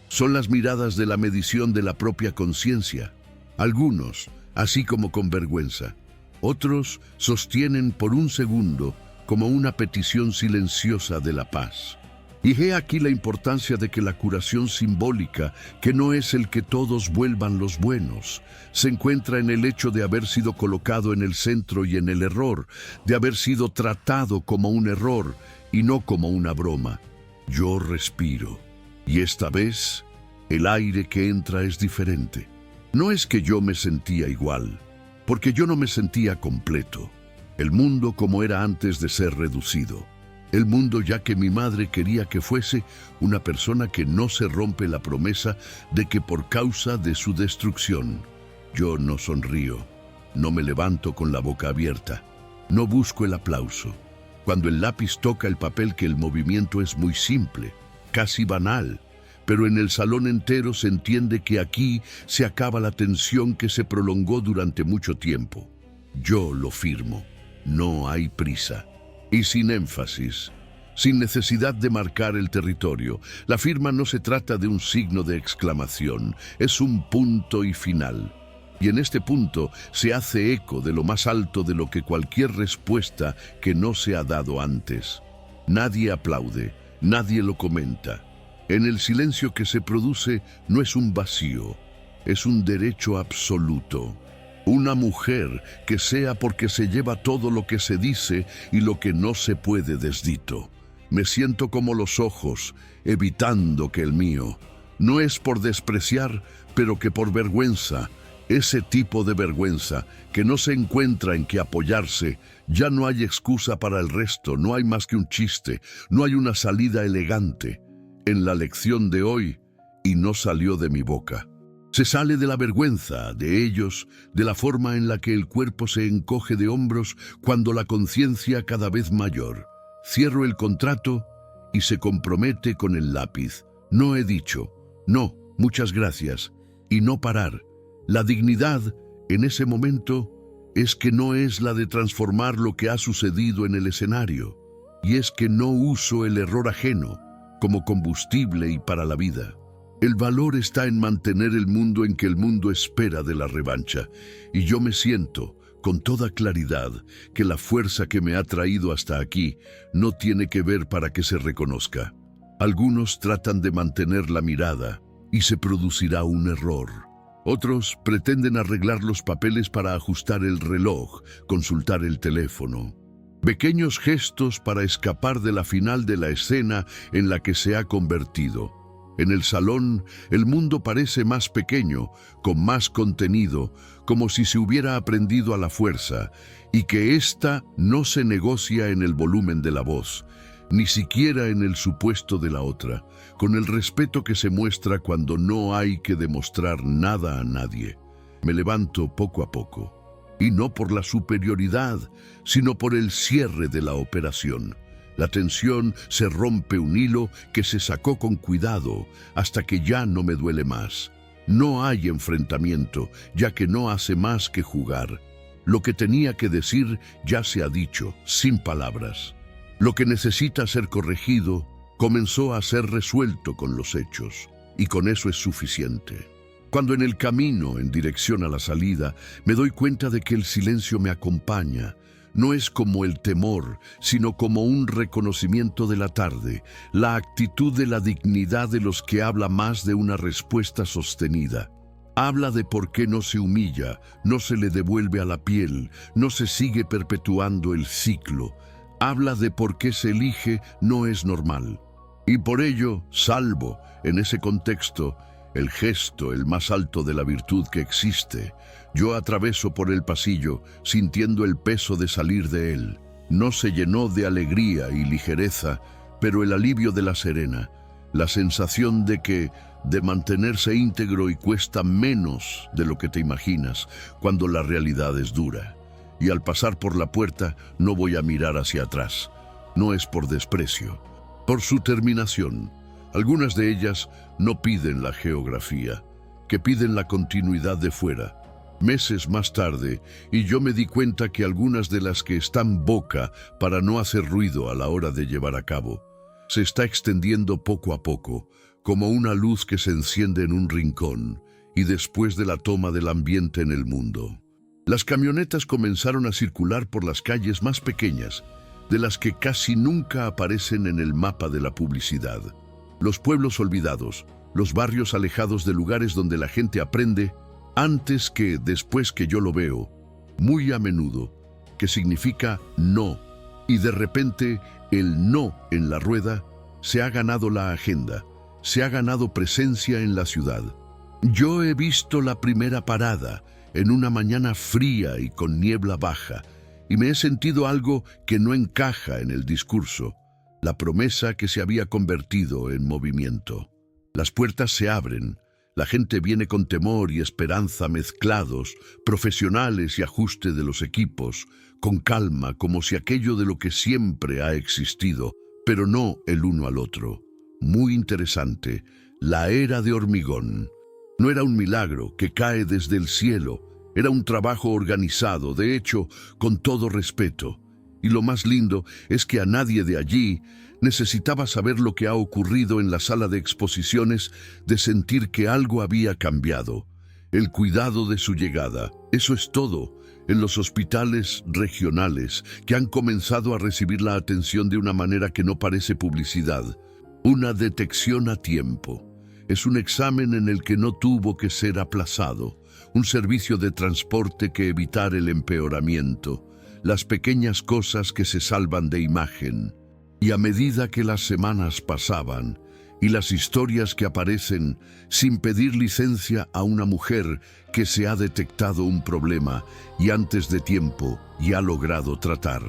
S1: Son las miradas de la medición de la propia conciencia. Algunos, así como con vergüenza. Otros sostienen por un segundo como una petición silenciosa de la paz. Y he aquí la importancia de que la curación simbólica, que no es el que todos vuelvan los buenos, se encuentra en el hecho de haber sido colocado en el centro y en el error, de haber sido tratado como un error y no como una broma. Yo respiro, y esta vez el aire que entra es diferente. No es que yo me sentía igual, porque yo no me sentía completo. El mundo como era antes de ser reducido. El mundo ya que mi madre quería que fuese una persona que no se rompe la promesa de que por causa de su destrucción. Yo no sonrío. No me levanto con la boca abierta. No busco el aplauso. Cuando el lápiz toca el papel, que el movimiento es muy simple, casi banal, pero en el salón entero se entiende que aquí se acaba la tensión que se prolongó durante mucho tiempo. Yo lo firmo. No hay prisa. Y sin énfasis, sin necesidad de marcar el territorio. La firma no se trata de un signo de exclamación, es un punto y final. Y en este punto se hace eco de lo más alto de lo que cualquier respuesta que no se ha dado antes. Nadie aplaude, nadie lo comenta. En el silencio que se produce no es un vacío, es un derecho absoluto. Una mujer que sea porque se lleva todo lo que se dice y lo que no se puede desdito. Me siento como los ojos, evitando que el mío. No es por despreciar, pero que por vergüenza. Ese tipo de vergüenza que no se encuentra en qué apoyarse. Ya no hay excusa para el resto, no hay más que un chiste, no hay una salida elegante. En la lección de hoy, y no salió de mi boca. Se sale de la vergüenza, de ellos, de la forma en la que el cuerpo se encoge de hombros cuando la conciencia cada vez mayor. Cierro el contrato y se compromete con el lápiz. No he dicho, no, muchas gracias, y no parar. La dignidad, en ese momento, es que no es la de transformar lo que ha sucedido en el escenario, y es que no uso el error ajeno como combustible y para la vida. El valor está en mantener el mundo en que el mundo espera de la revancha, y yo me siento, con toda claridad, que la fuerza que me ha traído hasta aquí no tiene que ver para que se reconozca. Algunos tratan de mantener la mirada, y se producirá un error. Otros pretenden arreglar los papeles para ajustar el reloj, consultar el teléfono. Pequeños gestos para escapar de la final de la escena en la que se ha convertido. En el salón, el mundo parece más pequeño, con más contenido, como si se hubiera aprendido a la fuerza, y que ésta no se negocia en el volumen de la voz, ni siquiera en el supuesto de la otra, con el respeto que se muestra cuando no hay que demostrar nada a nadie. Me levanto poco a poco, y no por la superioridad, sino por el cierre de la operación. La tensión se rompe un hilo que se sacó con cuidado hasta que ya no me duele más. No hay enfrentamiento, ya que no hace más que jugar. Lo que tenía que decir ya se ha dicho, sin palabras. Lo que necesita ser corregido comenzó a ser resuelto con los hechos, y con eso es suficiente. Cuando en el camino, en dirección a la salida, me doy cuenta de que el silencio me acompaña, no es como el temor, sino como un reconocimiento de la tarde, la actitud de la dignidad de los que habla más de una respuesta sostenida. Habla de por qué no se humilla, no se le devuelve a la piel, no se sigue perpetuando el ciclo. Habla de por qué se elige no es normal. Y por ello, salvo, en ese contexto, el gesto, el más alto de la virtud que existe, yo atraveso por el pasillo, sintiendo el peso de salir de él. No se llenó de alegría y ligereza, pero el alivio de la serena, la sensación de mantenerse íntegro y cuesta menos de lo que te imaginas cuando la realidad es dura. Y al pasar por la puerta no voy a mirar hacia atrás. No es por desprecio, por su terminación. Algunas de ellas no piden la geografía, que piden la continuidad de fuera. Meses más tarde, y yo me di cuenta que algunas de las que están boca para no hacer ruido a la hora de llevar a cabo, se está extendiendo poco a poco, como una luz que se enciende en un rincón, y después de la toma del ambiente en el mundo. Las camionetas comenzaron a circular por las calles más pequeñas, de las que casi nunca aparecen en el mapa de la publicidad. Los pueblos olvidados, los barrios alejados de lugares donde la gente aprende, antes que después que yo lo veo, muy a menudo, que significa no, y de repente el no en la rueda se ha ganado la agenda, se ha ganado presencia en la ciudad. Yo he visto la primera parada en una mañana fría y con niebla baja, y me he sentido algo que no encaja en el discurso, la promesa que se había convertido en movimiento. Las puertas se abren, La gente viene con temor y esperanza mezclados, profesionales y ajuste de los equipos, con calma, como si aquello de lo que siempre ha existido, pero no el uno al otro. Muy interesante, la era de hormigón. No era un milagro que cae desde el cielo, era un trabajo organizado, de hecho, con todo respeto. Y lo más lindo es que a nadie de allí necesitaba saber lo que ha ocurrido en la sala de exposiciones, de sentir que algo había cambiado. El cuidado de su llegada, eso es todo. En los hospitales regionales, que han comenzado a recibir la atención de una manera que no parece publicidad. Una detección a tiempo. Es un examen en el que no tuvo que ser aplazado. Un servicio de transporte que evitar el empeoramiento. Las pequeñas cosas que se salvan de imagen. Y a medida que las semanas pasaban, y las historias que aparecen sin pedir licencia a una mujer que se ha detectado un problema y antes de tiempo y ha logrado tratar.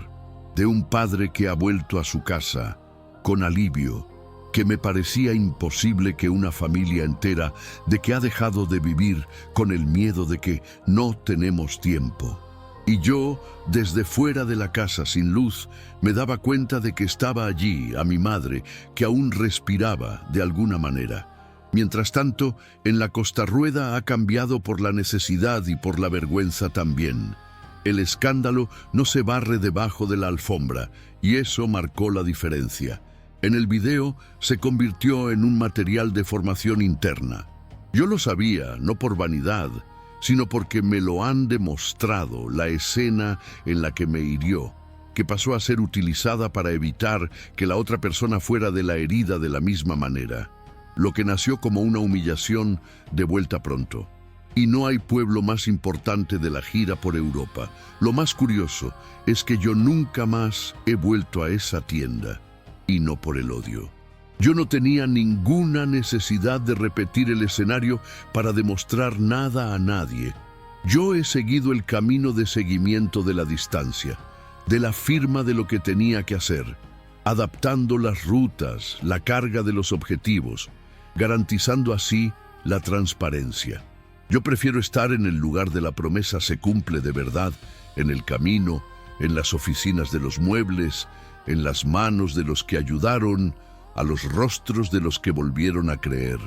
S1: De un padre que ha vuelto a su casa, con alivio, que me parecía imposible que una familia entera de que ha dejado de vivir con el miedo de que no tenemos tiempo. Y yo, desde fuera de la casa sin luz, me daba cuenta de que estaba allí a mi madre, que aún respiraba de alguna manera. Mientras tanto, en la Costarrueda ha cambiado por la necesidad y por la vergüenza también. El escándalo no se barre debajo de la alfombra, y eso marcó la diferencia. En el video se convirtió en un material de formación interna. Yo lo sabía, no por vanidad, sino porque me lo han demostrado, la escena en la que me hirió, que pasó a ser utilizada para evitar que la otra persona fuera de la herida de la misma manera. Lo que nació como una humillación, de vuelta pronto. Y no hay pueblo más importante de la gira por Europa. Lo más curioso es que yo nunca más he vuelto a esa tienda, y no por el odio. Yo no tenía ninguna necesidad de repetir el escenario para demostrar nada a nadie. Yo he seguido el camino de seguimiento de la distancia, de la firma de lo que tenía que hacer, adaptando las rutas, la carga de los objetivos, garantizando así la transparencia. Yo prefiero estar en el lugar de la promesa se cumple de verdad, en el camino, en las oficinas de los muebles, en las manos de los que ayudaron, a los rostros de los que volvieron a creer.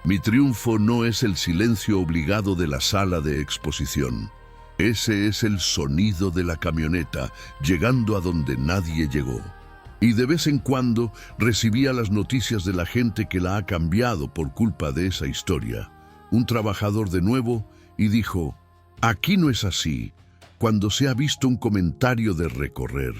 S1: Mi triunfo no es el silencio obligado de la sala de exposición. Ese es el sonido de la camioneta, llegando a donde nadie llegó. Y de vez en cuando recibía las noticias de la gente que la ha cambiado por culpa de esa historia. Un trabajador de nuevo y dijo, aquí no es así, cuando se ha visto un comentario de recorrer.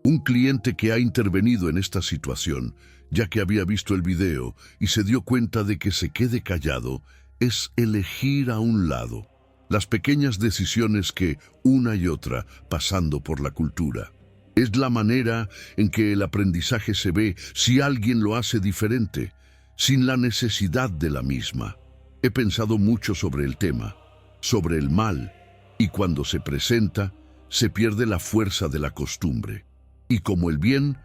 S1: Un cliente que ha intervenido en esta situación, ya que había visto el video y se dio cuenta de que se quede callado, es elegir a un lado. Las pequeñas decisiones que, una y otra, pasando por la cultura. Es la manera en que el aprendizaje se ve si alguien lo hace diferente, sin la necesidad de la misma. He pensado mucho sobre el tema, sobre el mal, y cuando se presenta, se pierde la fuerza de la costumbre. Y como el bien,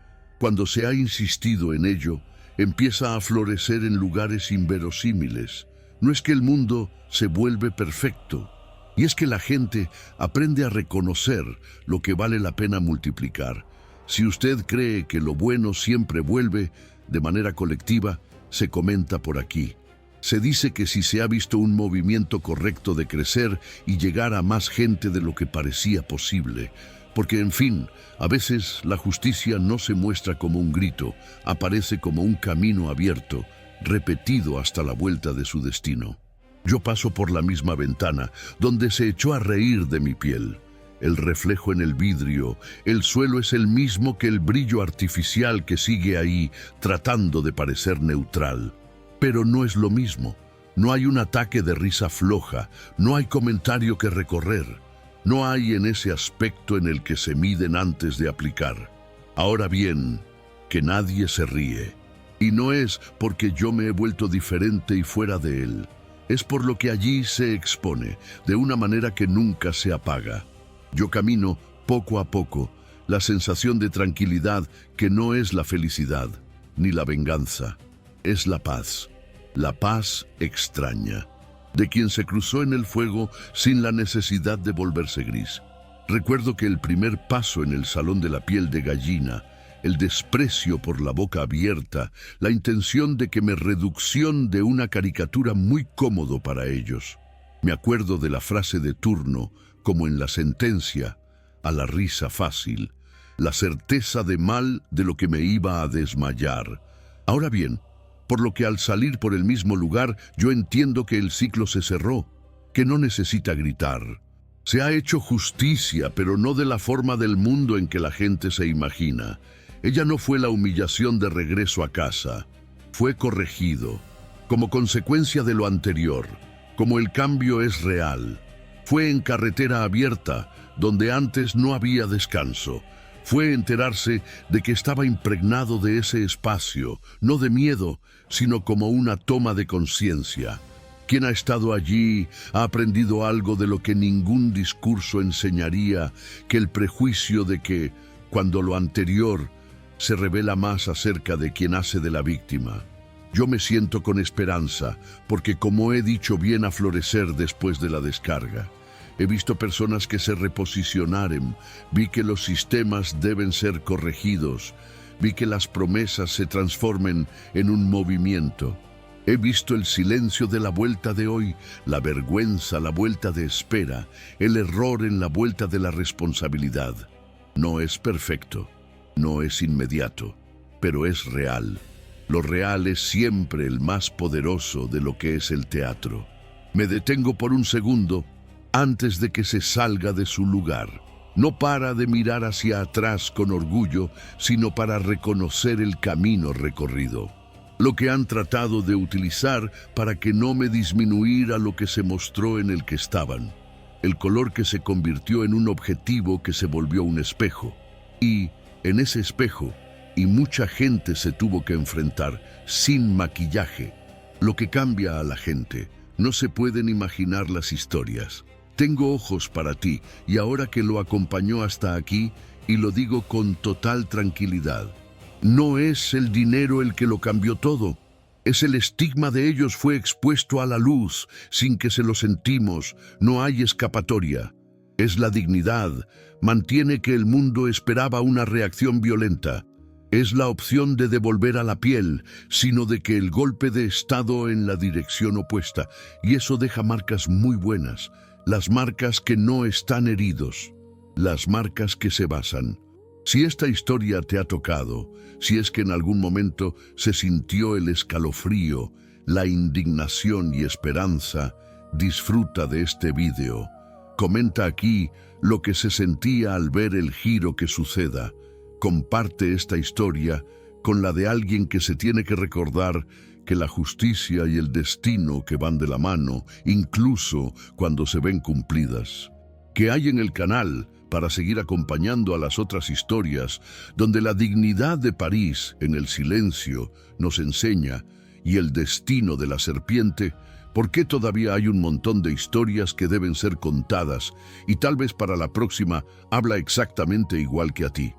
S1: cuando se ha insistido en ello, empieza a florecer en lugares inverosímiles. No es que el mundo se vuelve perfecto, y es que la gente aprende a reconocer lo que vale la pena multiplicar. Si usted cree que lo bueno siempre vuelve, de manera colectiva, se comenta por aquí. Se dice que si se ha visto un movimiento correcto de crecer y llegar a más gente de lo que parecía posible, porque, en fin, a veces la justicia no se muestra como un grito, aparece como un camino abierto, repetido hasta la vuelta de su destino. Yo paso por la misma ventana, donde se echó a reír de mi piel. El reflejo en el vidrio, el suelo es el mismo que el brillo artificial que sigue ahí, tratando de parecer neutral. Pero no es lo mismo. No hay un ataque de risa floja, no hay comentario que recorrer. No hay en ese aspecto en el que se miden antes de aplicar. Ahora bien, que nadie se ríe. Y no es porque yo me he vuelto diferente y fuera de él. Es por lo que allí se expone, de una manera que nunca se apaga. Yo camino, poco a poco, la sensación de tranquilidad que no es la felicidad, ni la venganza, es la paz. La paz extraña, de quien se cruzó en el fuego sin la necesidad de volverse gris. Recuerdo que el primer paso en el salón de la piel de gallina, el desprecio por la boca abierta, la intención de que me reducción de una caricatura muy cómodo para ellos. Me acuerdo de la frase de turno, como en la sentencia, a la risa fácil, la certeza de mal de lo que me iba a desmayar. Ahora bien, por lo que al salir por el mismo lugar, yo entiendo que el ciclo se cerró, que no necesita gritar. Se ha hecho justicia, pero no de la forma del mundo en que la gente se imagina. Ella no fue la humillación de regreso a casa, fue corregido, como consecuencia de lo anterior, como el cambio es real. Fue en carretera abierta, donde antes no había descanso. Fue enterarse de que estaba impregnado de ese espacio, no de miedo, sino como una toma de conciencia. Quien ha estado allí ha aprendido algo de lo que ningún discurso enseñaría, que el prejuicio de que, cuando lo anterior, se revela más acerca de quien hace de la víctima. Yo me siento con esperanza, porque como he dicho, viene a florecer después de la descarga. He visto personas que se reposicionaron, vi que los sistemas deben ser corregidos, vi que las promesas se transformen en un movimiento. He visto el silencio de la vuelta de hoy, la vergüenza, la vuelta de espera, el error en la vuelta de la responsabilidad. No es perfecto, no es inmediato, pero es real. Lo real es siempre el más poderoso de lo que es el teatro. Me detengo por un segundo antes de que se salga de su lugar. No para de mirar hacia atrás con orgullo, sino para reconocer el camino recorrido. Lo que han tratado de utilizar para que no me disminuyera lo que se mostró en el que estaban. El color que se convirtió en un objetivo que se volvió un espejo. Y en ese espejo, y mucha gente se tuvo que enfrentar sin maquillaje. Lo que cambia a la gente, no se pueden imaginar las historias. Tengo ojos para ti, y ahora que lo acompañó hasta aquí, y lo digo con total tranquilidad, no es el dinero el que lo cambió todo. Es el estigma de ellos fue expuesto a la luz, sin que se lo sentimos, no hay escapatoria. Es la dignidad, mantiene que el mundo esperaba una reacción violenta. Es la opción de devolver a la piel, sino de que el golpe de estado en la dirección opuesta, y eso deja marcas muy buenas, las marcas que no están heridos, las marcas que se basan. Si esta historia te ha tocado, si es que en algún momento se sintió el escalofrío, la indignación y esperanza, disfruta de este vídeo. Comenta aquí lo que se sentía al ver el giro que suceda. Comparte esta historia con la de alguien que se tiene que recordar que la justicia y el destino que van de la mano, incluso cuando se ven cumplidas. Que hay en el canal para seguir acompañando a las otras historias, donde la dignidad de París en el silencio nos enseña, y el destino de la serpiente, por qué todavía hay un montón de historias que deben ser contadas, y tal vez para la próxima habla exactamente igual que a ti.